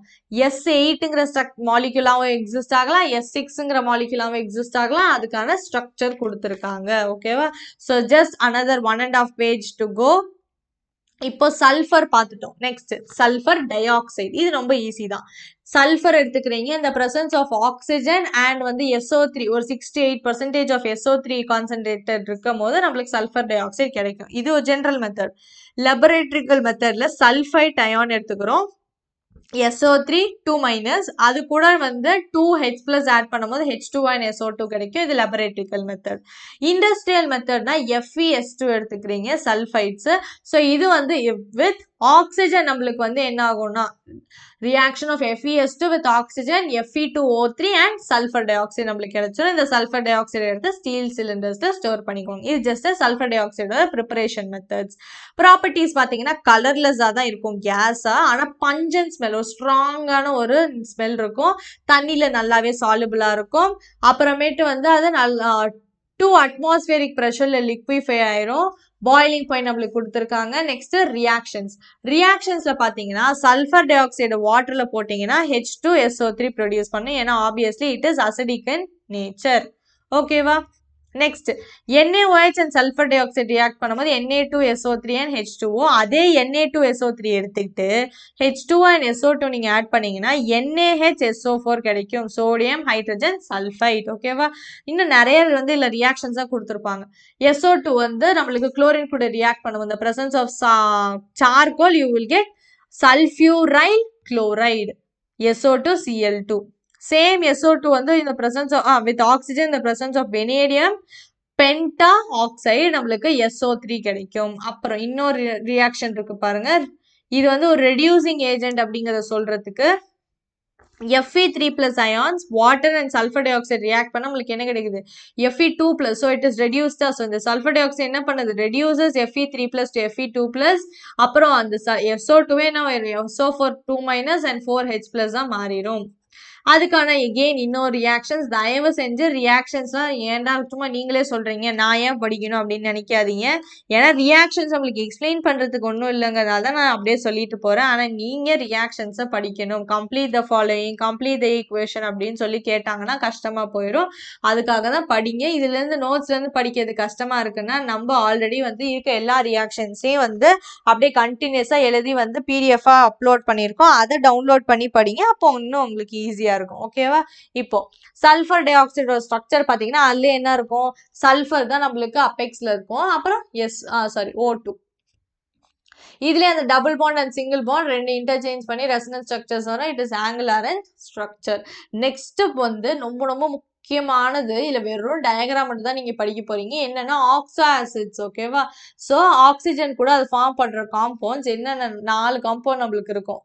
S8ங்கிற மாலிகுலாவும் எக்ஸிஸ்ட் ஆகலாம், S6ங்கிற மாலிகுலாவும் எக்ஸிஸ்ட் ஆகலாம். அதுக்கான ஸ்ட்ரக்சர் கொடுத்துருக்காங்க. ஓகேவா? So just another 1.5 page to go. இப்போ சல்ஃபர் பார்த்துட்டோம். Next sulphur dioxide. இது ரொம்ப ஈஸி தான். சல்ஃபர் எடுத்துக்கிறீங்க, இந்த பிரசன்ஸ் ஆஃப் ஆக்சிஜன் அண்ட் வந்து SO3 ஒரு 68% ஆஃப் SO3 கான்சென்ட்ரேட்டட் இருக்கும் போது நம்மளுக்கு சல்ஃபர் டை ஆக்சைடு கிடைக்கும். இது ஒரு ஜென்ரல் மெத்தட். லெபரேட்டரிக்கல் மெத்தட்ல சல்ஃபைட் அயான் எடுத்துக்கிறோம், SO3 2- அது கூட வந்து 2H+ ஆட் பண்ணும்போது H2 and SO2 கிடைக்கும். இது லெபரேட்டரிக்கல் மெத்தட். இண்டஸ்ட்ரியல் மெத்தட்னா FeS2 எடுத்துக்கிறீங்க சல்ஃபைட்ஸ். ஸோ இது வந்து வித் ஆக்சிஜன் நம்மளுக்கு வந்து என்ன ஆகும்னா reaction of FeS2 with oxygen Fe2O3 and sulphur dioxide நம்மளுக்கு கிடைச்சிடும். இந்த சல்ஃபர் டை ஆக்சைடு எடுத்து ஸ்டீல் சிலிண்டர்ஸ்ல ஸ்டோர் பண்ணிக்கோங்க. இது ஜஸ்ட் சல்ஃபர் டை ஆக்சைடோட ப்ரிப்பரேஷன் மெத்தட்ஸ். ப்ராப்பர்ட்டிஸ் பார்த்தீங்கன்னா கலர்லெஸ்ஸாக தான் இருக்கும், கேஸா. ஆனால் பஞ்சன் ஸ்மெல், ஒரு ஸ்ட்ராங்கான ஒரு ஸ்மெல் இருக்கும். தண்ணியில் நல்லாவே சாலிபிளா இருக்கும். அப்புறமேட்டு வந்து அது நல்லா 2 atmospheric ப்ரெஷர்ல லிக்விஃபை ஆயிரும். பாயிலிங் பாயிண்ட் நம்மளுக்கு கொடுத்துருக்காங்க. நெக்ஸ்ட் ரியாக்ஷன்ஸ்ல பாத்தீங்கன்னா சல்ஃபர் டை ஆக்சைடு வாட்டர்ல போட்டீங்கன்னா H2SO3 ப்ரொடியூஸ் பண்ணும். ஏன்னா obviously it is acidic in nature. ஓகேவா? Next NaOH and sulphur dioxide react பண்ணும்போது Na2SO3 and H2O. அதே Na2SO3 எடுத்துக்கிட்டு H2O and SO2 நீங்க ஆட் பண்ணீங்கன்னா NaHSO4 கிடைக்கும், சோடியம் ஹைட்ரஜன் சல்ஃபைட். ஓகேவா? இன்னும் நிறைய வந்து இல்ல ரியாக்ஷன்ஸா கொடுத்துருப்பாங்க. SO2 வந்து நம்மளுக்கு குளோரின் கூட ரியாக்ட் பண்ணுவோம். இந்த presence of charcoal you will get sulfuryl chloride, SO2Cl2. Same SO2 வந்து in the presence of with oxygen in the presence of vanadium pentaoxide நம்மளுக்கு SO3 கிடைக்கும். அப்புறம் இன்னொரு ரியாக்ஷன் இருக்கு பாருங்க, இது வந்து ஒரு ரெடியூசிங் ஏஜென்ட் அப்படிங்கறத சொல்றதுக்கு Fe3 plus ions water and sulfur dioxide react பண்ணா உங்களுக்கு என்ன கிடைக்குது? Fe2 plus. So it is reduced. So இந்த sulfur dioxide என்ன பண்ணுது? Reduces Fe3 plus to Fe2 plus. அப்புறம் அந்த SO2 என்ன SO4 2 minus and 4H plus மாறிடும். அதுக்கான எகெயின் இன்னொரு ரியாக்ஷன்ஸ். தயவு செஞ்சு ரியாக்ஷன்ஸ்லாம் ஏன்டா சும்மா நீங்களே சொல்றீங்க நான் ஏன் படிக்கணும் அப்படின்னு நினைக்காதீங்க. ஏன்னா ரியாக்ஷன்ஸ் நம்மளுக்கு எக்ஸ்பிளைன் பண்றதுக்கு ஒன்றும் இல்லைங்கிறதால தான் நான் அப்படியே சொல்லிட்டு போறேன். ஆனால் நீங்க ரியாக்ஷன்ஸை படிக்கணும். Complete the following, complete the equation அப்படின்னு சொல்லி கேட்டாங்கன்னா கஷ்டமா போயிடும். அதுக்காக தான் படிங்க. இதுல இருந்து நோட்ஸ்ல இருந்து படிக்கிறது கஷ்டமா இருக்குன்னா நம்ம ஆல்ரெடி வந்து இருக்க எல்லா ரியாக்ஷன்ஸையும் வந்து அப்படியே கண்டினியூஸா எழுதி வந்து பிடிஎஃபா அப்லோட் பண்ணியிருக்கோம். அதை டவுன்லோட் பண்ணி படிங்க. அப்போ இன்னும் உங்களுக்கு ஈஸியா இருக்கும். ஓகேவா? இப்போ சல்ஃபர் டை ஆக்சைடோட ஸ்ட்ரக்சர் பாத்தீங்கன்னா அதுல என்ன இருக்கும்? சல்ஃபர் தான் நம்மளுக்கு அப்பெக்ஸ்ல இருக்கும். அப்புறம் O2. இதுல அந்த double bond and single bond ரெண்டு இன்டர்சேஞ்ச் பண்ணி ரெசனன்ஸ் ஸ்ட்ரக்சர்ஸ் வரும். It is angular and structure. Next வந்து ரொம்ப ரொம்ப முக்கியமானது, இல்ல வெறும் டயக்ராம் மட்டும் தான் நீங்க படிக்க போறீங்க. என்னன்னா ஆக்சோ ஆசிட்ஸ். ஓகேவா? சோ ஆக்சிஜன் கூட அது ஃபார்ம் பண்ற காம்பவுண்ட்ஸ் என்னென்ன 4 காம்பவுண்ட் நம்மளுக்கு இருக்கும்.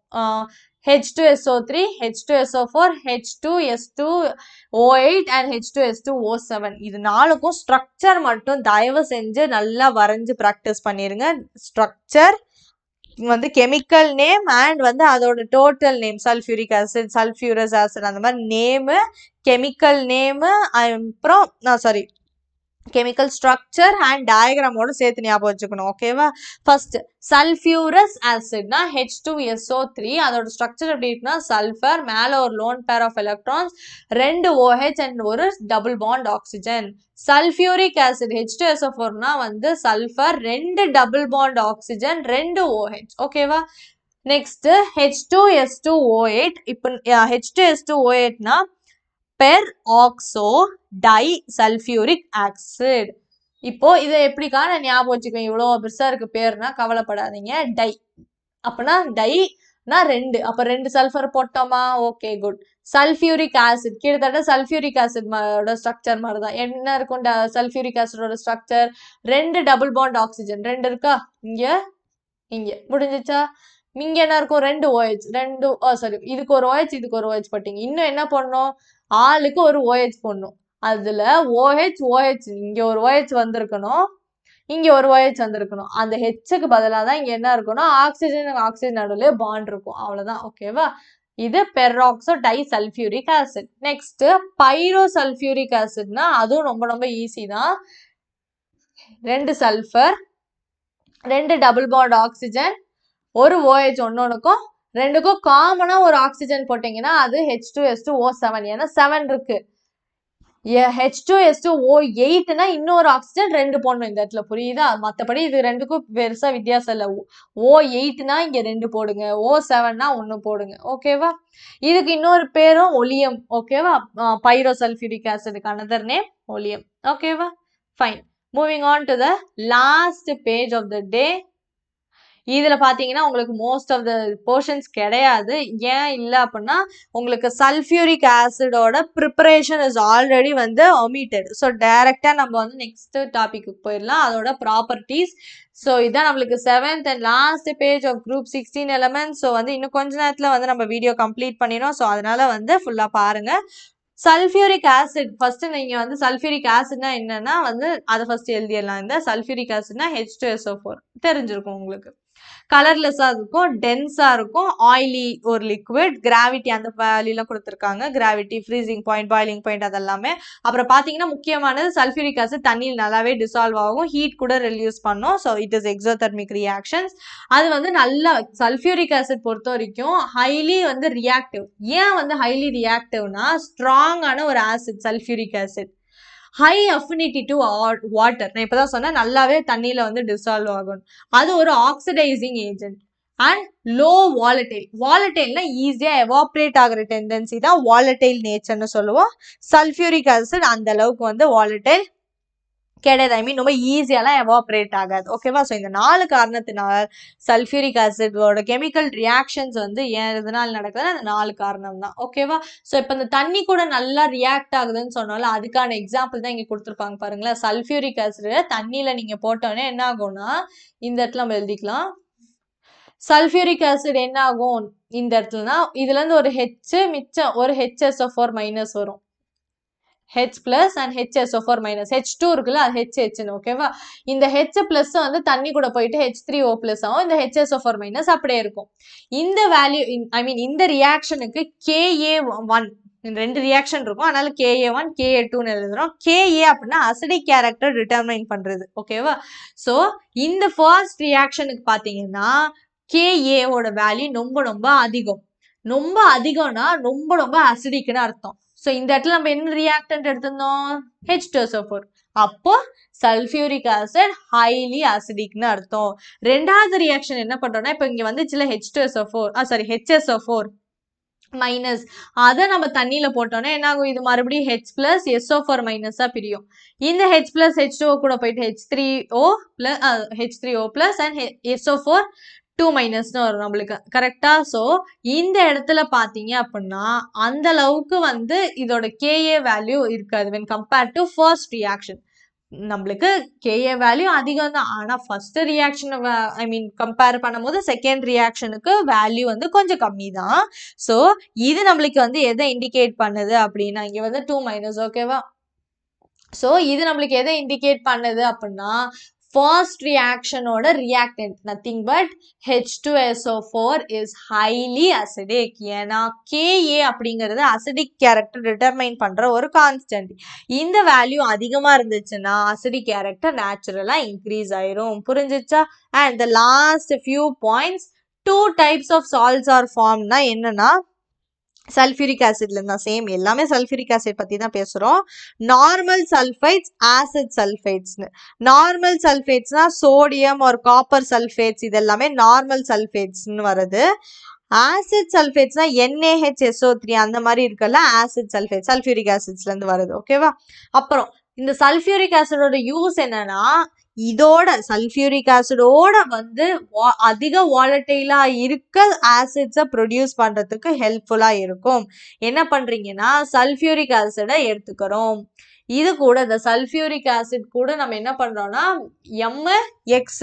H2SO3, H2SO4, H2S2O8 and H2S2O7. இது 4க்கும் ஸ்ட்ரக்சர் மட்டும் தயவு செஞ்சு நல்லா வரைஞ்சு ப்ராக்டிஸ் பண்ணிருங்க. ஸ்ட்ரக்சர் வந்து கெமிக்கல் நேம் அண்ட் வந்து அதோட total name, sulphuric acid, sulphurous acid, அந்த மாதிரி நேமு, கெமிக்கல் நேமு, அப்புறம் கெமிக்கல் ஸ்ட்ரக்சர் அண்ட் டயக்ராமோட சேர்த்து ஞாபகம் வச்சுக்கணும். ஓகேவா? ஃபர்ஸ்ட் சல்ஃபியூரஸ் ஆசிட்னா H2SO3. அதோட ஸ்ட்ரக்சர் எப்படி இருக்குன்னா சல்ஃபர், மேல ஒரு lone pair of electrons, 2 OH and ஒரு double bond oxygen. Sulphuric acid H2SO4னா வந்து sulphur, 2 double bond oxygen, 2 OH. ஓகேவா? Next H2S2O8. இப்போ H2S2O8னா பெர்ஆக்சோ டை சல்ஃபியூரிக் ஆசிட். இப்போ இதை எப்படிக்கா நான் ஞாபகம் வச்சுக்கேன், இவ்வளோ பெருசா இருக்கு பேர்னா கவலைப்படாதீங்க. டை அப்படின்னா டைனா 2, அப்ப 2 சல்ஃபர் போட்டோமா? Okay, good. சல்ஃபியூரிக் ஆசிட் கிட்டத்தட்ட சல்ஃபியூரிக் ஆசிட் ஸ்ட்ரக்சர் மாதிரி தான். என்ன இருக்கும் சல்ஃபியூரிக் ஆசிடோட ஸ்ட்ரக்சர்? 2 டபுள் பாண்ட் ஆக்சிஜன், 2 இருக்கா? இங்க முடிஞ்சிச்சா? இங்க என்ன இருக்கும்? 2 OH, இதுக்கு ஒரு OH, இதுக்கு ஒரு OH போட்டீங்க. இன்னும் என்ன பண்ணணும்? ஆளுக்கு ஒரு OH போடணும். அதுல OH இங்க ஒரு OH வந்திருக்கணும், இங்க ஒரு OH வந்திருக்கணும். அந்த ஹெச்சுக்கு பதிலாக தான் இங்க என்ன இருக்கணும்? ஆக்சிஜன் நடுவுல பாண்ட் இருக்கும். அவ்வளவுதான். ஓகேவா? இது பெர்ஆக்சோ டை சல்ஃபியூரிக் ஆசிட். நெக்ஸ்ட் பைரோசல்ஃபியூரிக் ஆசிட்னா அதுவும் ரொம்ப ரொம்ப ஈஸி தான். 2 சல்ஃபர், 2 டபுள் பாண்ட் ஆக்சிஜன், ஒரு OH ஒன்னொன்னுக்கும், 2க்கும் காமனா ஒரு ஆக்சிஜன் போட்டீங்கன்னா அது H2S2O7. ஏன்னா 7 இருக்கு. H2S2O8னா இன்னொரு ஆக்சிஜன் 2 போடணும் இந்த இடத்துல. புரியுதா? மற்றபடி இது 2க்கும் பெருசா வித்தியாசம் இல்லை. O8னா இங்க 2 போடுங்க, O7னா 1 போடுங்க. ஓகேவா? இதுக்கு இன்னொரு பேரும் ஒலியம். ஓகேவா? Pyrosulphuric acid another name oleum. ஓகேவா? Fine. Moving on to the last page of the day. இதுல பாத்தீங்கன்னா உங்களுக்கு மோஸ்ட் ஆஃப் த போர்ஷன்ஸ் கிடையாது. ஏன் இல்லை அப்படின்னா உங்களுக்கு சல்ஃபியூரிக் ஆசிடோட ப்ரிப்பரேஷன் இஸ் ஆல்ரெடி வந்து ஒமிட்டட். ஸோ டைரக்டா நம்ம வந்து நெக்ஸ்ட் டாபிக் போயிடலாம், அதோட ப்ராப்பர்ட்டிஸ். ஸோ இதான் நம்மளுக்கு 7th and last page of group 16 elements. So வந்து இன்னும் கொஞ்ச நேரத்துல வந்து நம்ம வீடியோ கம்ப்ளீட் பண்ணிடும். ஸோ அதனால வந்து ஃபுல்லா பாருங்க. சல்ஃபியூரிக் ஆசிட் ஃபர்ஸ்ட் நீங்க வந்து சல்ஃபியூரிக் ஆசிட்னா என்னன்னா வந்து அதை ஃபர்ஸ்ட் எழுதிடலாம். இந்த சல்ஃபியூரிக் ஆசிட்னா H2SO4 தெரிஞ்சிருக்கும் உங்களுக்கு. கலர்லெஸ்ஸா இருக்கும், டென்ஸா இருக்கும், ஆயிலி ஒரு லிக்விட், கிராவிட்டி அந்த வேல்யூலாம் கொடுத்துருக்காங்க. Gravity, freezing point, boiling point அதெல்லாமே. அப்புறம் பார்த்தீங்கன்னா முக்கியமானது சல்ஃபியூரிக் ஆசிட் தண்ணியில் நல்லாவே டிசால்வ் ஆகும், ஹீட் கூட ரெடியூஸ் பண்ணும். So it is exothermic reactions. அது வந்து நல்லா சல்ஃபியூரிக் ஆசிட் பொறுத்த வரைக்கும் ஹைலி வந்து ரியாக்டிவ். ஏன் வந்து ஹைலி ரியாக்டிவ்னா ஸ்ட்ராங்கான ஒரு acid sulphuric acid. High affinity to water. நான் இப்பதான் சொன்னேன் நல்லாவே தண்ணியில வந்து டிசால்வ் ஆகும். அது ஒரு oxidising agent. And low volatile. வாலடைல்னா ஈஸியா எவாப்ரேட் ஆகிற டெண்டன்சி தான் வாலடைல் நேச்சர்னு சொல்லுவோம். சல்ஃபியூரிக் ஆசிட் அந்த அளவுக்கு வந்து வாலடைல் கிடையாது. ஐ மீன் ரொம்ப ஈஸியாலாம் எவாப்ரேட் ஆகாது. ஓகேவா? ஸோ இந்த 4 காரணத்தினால சல்ஃபியூரிக் ஆசிடோட கெமிக்கல் ரியாக்ஷன்ஸ் வந்து ஏன் இதனால நடக்குதுன்னா அந்த 4 காரணம் தான். ஓகேவா? ஸோ இப்போ இந்த தண்ணி கூட நல்லா ரியாக்ட் ஆகுதுன்னு சொன்னாலும் அதுக்கான எக்ஸாம்பிள் தான் இங்கே கொடுத்துருப்பாங்க பாருங்களேன். சல்ஃபியூரிக் ஆசிட் தண்ணியில் நீங்கள் போட்டோன்னே என்ன ஆகும்னா இந்த இடத்துல நம்ம எழுதிக்கலாம். சல்ஃபியூரிக் ஆசிட் என்ன ஆகும் இந்த இடத்துலனா இதுல இருந்து ஒரு ஹெச் மிச்சம் ஒரு HSO4 மைனஸ் வரும். H plus and HSO4 minus. H2 இருக்குல்ல அது HHன்னு. ஓகேவா? இந்த H plus வந்து தண்ணி கூட போயிட்டு H3O plus ஆகும். இந்த HSO4 minus அப்படியே இருக்கும். இந்த வேல்யூ ஐ மீன் இந்த ரியாக்ஷனுக்கு KA1 ரெண்டு ரியாக்ஷன் இருக்கும். அதனால KA1 KA2ன்னு எழுதுறோம். KA அப்படின்னா அசிடிக் கேரக்டர் டிட்டர்மைன் பண்றது. ஓகேவா? ஸோ இந்த ஃபர்ஸ்ட் ரியாக்ஷனுக்கு பார்த்தீங்கன்னா KAவோட வேல்யூ ரொம்ப அதிகம். ரொம்ப அதிகம்னா ரொம்ப அசிடிக்னு அர்த்தம். ஸோ இந்த இடத்துல நம்ம என்ன ரியாக்டன்ட் எடுத்திருந்தோம்? H2SO4. அப்போ சல்ஃபியூரிக் ஆசிட் ஹைலி அசிடிக்னு அர்த்தம். ரெண்டாவது ரியாக்ஷன் என்ன பண்றோம்னா இப்போ இங்க வந்துச்சுல HSO4 மைனஸ் அதை நம்ம தண்ணியில போட்டோம்னா என்ன ஆகும்? இது மறுபடியும் H plus SO4 மைனஸா பிரியும். இந்த H plus H2O கூட போயிட்டு H3O plus and SO4 2 மைனஸ்னு வரும் நம்மளுக்கு. கரெக்டா? ஸோ இந்த இடத்துல பார்த்தீங்க அப்படின்னா அந்த அளவுக்கு வந்து இதோட KA வேல்யூ இருக்காது when compared to first reaction. நம்மளுக்கு KA வேல்யூ அதிகம் தான். ஆனால் ஃபர்ஸ்ட் ரியாக்ஷன் ஐ மீன் கம்பேர் பண்ணும்போது செகண்ட் ரியாக்ஷனுக்கு வேல்யூ வந்து கொஞ்சம் கம்மி தான். ஸோ இது நம்மளுக்கு வந்து எதை இண்டிகேட் பண்ணுது அப்படின்னா இங்கே வந்து 2 மைனஸ். ஓகேவா? ஸோ இது நம்மளுக்கு எதை இண்டிகேட் பண்ணுது அப்படின்னா first reactionோட reactant nothing but H2SO4 is highly acidic. ஏன்னா Ka அப்படிங்கிறது acidic character determine பண்ற ஒரு constant. இந்த வேல்யூ அதிகமா இருந்துச்சுன்னா acidic character naturally increase ஆயிரும். புரிஞ்சிச்சா? And the last few points, 2 types of salts are formed னா என்னன்னா சல்ஃபியூரிக் ஆசிட்ல இருந்தா சேம் எல்லாமே சல்ஃபியூரிக் ஆசிட் பத்தி தான் பேசுறோம். நார்மல் சல்ஃபைட்ஸ், ஆசிட் சல்ஃபைட்ஸ்னு. நார்மல் சல்ஃபேட்ஸ்னா சோடியம் ஒரு காப்பர் சல்ஃபேட்ஸ் இது எல்லாமே நார்மல் சல்ஃபேட்ஸ்னு வருது. ஆசிட் சல்ஃபேட்ஸ்னா NaHSO3 அந்த மாதிரி இருக்குல்ல ஆசிட் சல்ஃபேட் சல்ஃபியூரிக் ஆசிட்ஸ்ல இருந்து வருது. ஓகேவா? அப்புறம் இந்த சல்ஃபியூரிக் ஆசிடோட யூஸ் என்னன்னா இதோட சல்ஃபியூரிக் ஆசிடோட வந்து அதிக வாலட்டைலா இருக்க ஆசிட்ஸை ப்ரொடியூஸ் பண்றதுக்கு ஹெல்ப்ஃபுல்லா இருக்கும். என்ன பண்றீங்கன்னா சல்ஃபியூரிக் ஆசிடை எடுத்துக்கிறோம். இது கூட இந்த சல்ஃபியூரிக் ஆசிட் கூட நம்ம என்ன பண்றோம்னா MX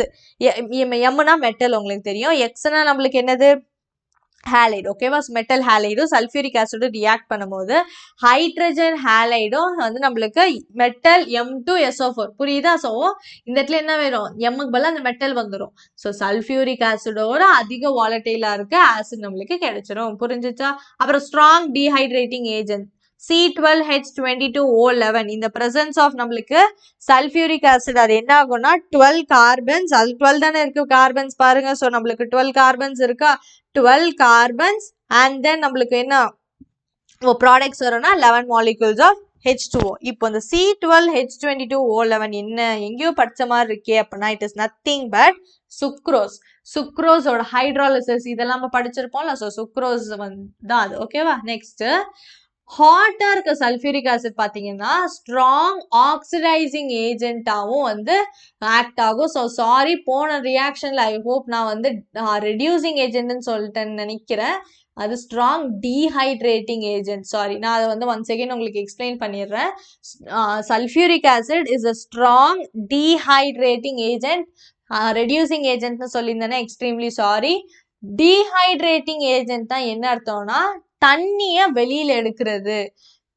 எம்னா மெட்டல் உங்களுக்கு தெரியும். எக்ஸ்னா நம்மளுக்கு என்னது? ஹேலைடு. ஓகேவா? மெட்டல் ஹேலைடும் சல்ஃபியூரிக் ஆசிடும் ரியாக்ட் பண்ணும்போது ஹைட்ரஜன் ஹேலைடும் வந்து நம்மளுக்கு மெட்டல் M2SO4 புரியுதா? ஸோ இந்த இடத்துல என்ன வரும்? எம்முக்கு பதிலாக அந்த மெட்டல் வந்துடும். ஸோ சல்ஃபியூரிக் ஆசிடோட அதிக வாலட்டைலா இருக்க ஆசிட் நம்மளுக்கு கிடைச்சிரும். புரிஞ்சிச்சா? அப்புறம் ஸ்ட்ராங் டீஹைட்ரேட்டிங் ஏஜென்ட் C12H22O11 இந்த presence of நம்மளுக்கு சல்ஃபியூரிக் ஆசிட் அது என்ன ஆகும்னா 12 கார்பன்ஸ் அது 12 தானே இருக்கு கார்பன்ஸ் பாருங்க. ஸோ நம்மளுக்கு 12 கார்பன்ஸ் இருக்கா? 12 கார்பன்ஸ் அண்ட் தென் நம்மளுக்கு என்ன ப்ராடக்ட்ஸ் வரும்னா 11 மாலிகூல்ஸ் ஆஃப் H2O. இப்போ இந்த C12H22O11 என்ன எங்கேயோ படிச்ச மாதிரி இருக்கே அப்படின்னா it is nothing but sucrose. சுக்ரோஸோட ஹைட்ராலிசிஸ் இதெல்லாம் நம்ம படிச்சிருப்போம்ல. ஸோ சுக்ரோஸ் தான் அது. ஓகேவா? நெக்ஸ்ட் ஹாட்டா இருக்க சல்ஃபியூரிக் ஆசிட் பார்த்தீங்கன்னா ஸ்ட்ராங் ஆக்சிடைசிங் ஏஜென்ட்டாகவும் வந்து ஆக்ட் ஆகும். ஸோ சாரி போன ரியாக்ஷனில் ஐ ஹோப் நான் வந்து ரெடியூசிங் ஏஜென்ட்னு சொல்லிட்டேன்னு நினைக்கிறேன். அது ஸ்ட்ராங் டீஹைட்ரேட்டிங் ஏஜென்ட். சாரி நான் அதை வந்து ஒன் செகண்ட் உங்களுக்கு எக்ஸ்பிளைன் பண்ணிடுறேன். Sulphuric acid is a strong dehydrating agent. Reducing ஏஜென்ட்னு சொல்லியிருந்தேன்னா எக்ஸ்ட்ரீம்லி சாரி. டீஹைட்ரேட்டிங் ஏஜென்ட் தான் என்ன அர்த்தம்னா தண்ணிய வெளியில எடுக்கிறது.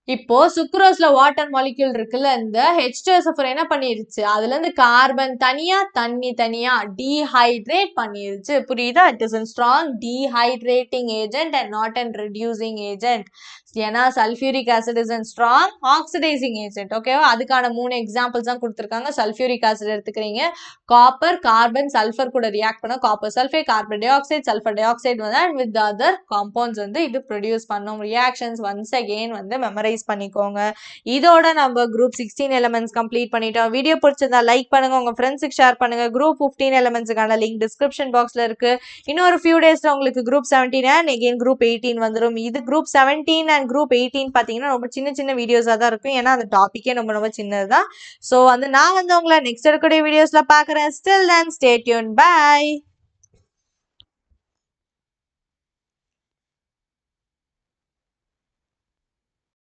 இப்போ சுக்ரோஸ்ல வாட்டர் மாலிக்யூல் இருக்குல்ல இந்த H2SO4 என்ன பண்ணிருச்சு? அதுல இருந்து கார்பன் தனியா தண்ணி தனியா டீஹைட்ரேட் பண்ணிருச்சு. புரியுதா? It is a strong dehydrating agent and not a reducing agent. ஏன்னா sulphuric acid is a strong oxidizing agent. ஓகேவா? அதுக்கான 3 எக்ஸாம்பிள்ஸ் தான் கொடுத்துருக்காங்க. சல்ஃபியூரிக் ஆசிட் எடுத்துக்கிறீங்க. காப்பர் கார்பன் சல்ஃபர் கூட ரியாக்ட் பண்ண copper sulphate carbon di oxide sulphur di oxide வந்து with other compounds வந்து இது ப்ரொடியூஸ் பண்ணும். ரியாக்ஷன்ஸ் ஒன்ஸ் அகெயின் வந்து மெமரைஸ் ரிவைஸ் பண்ணிக்கோங்க. இதோட நம்ம குரூப் 16 எலிமெண்ட்ஸ் கம்ப்ளீட் பண்ணிட்டோம். வீடியோ பிடிச்சிருந்தா லைக் பண்ணுங்க, உங்க ஃப்ரெண்ட்ஸுக்கு ஷேர் பண்ணுங்க. குரூப் 15 எலிமெண்ட்ஸுக்கான லிங்க் டிஸ்கிரிப்ஷன் பாக்ஸ்ல இருக்கு. இன்னொரு ஃபியூ டேஸ்ல உங்களுக்கு குரூப் 17 அண்ட் எகெயின் குரூப் 18 வந்துடும். இது குரூப் 17 அண்ட் குரூப் 18 பார்த்தீங்கன்னா ரொம்ப சின்ன சின்ன வீடியோஸாக தான் இருக்கும். ஏன்னா அந்த டாப்பிக்கே ரொம்ப ரொம்ப சின்னது தான். ஸோ நான் உங்களை நெக்ஸ்ட் இருக்கக்கூடிய வீடியோஸ்ல பார்க்குறேன். Still then stay tuned. By.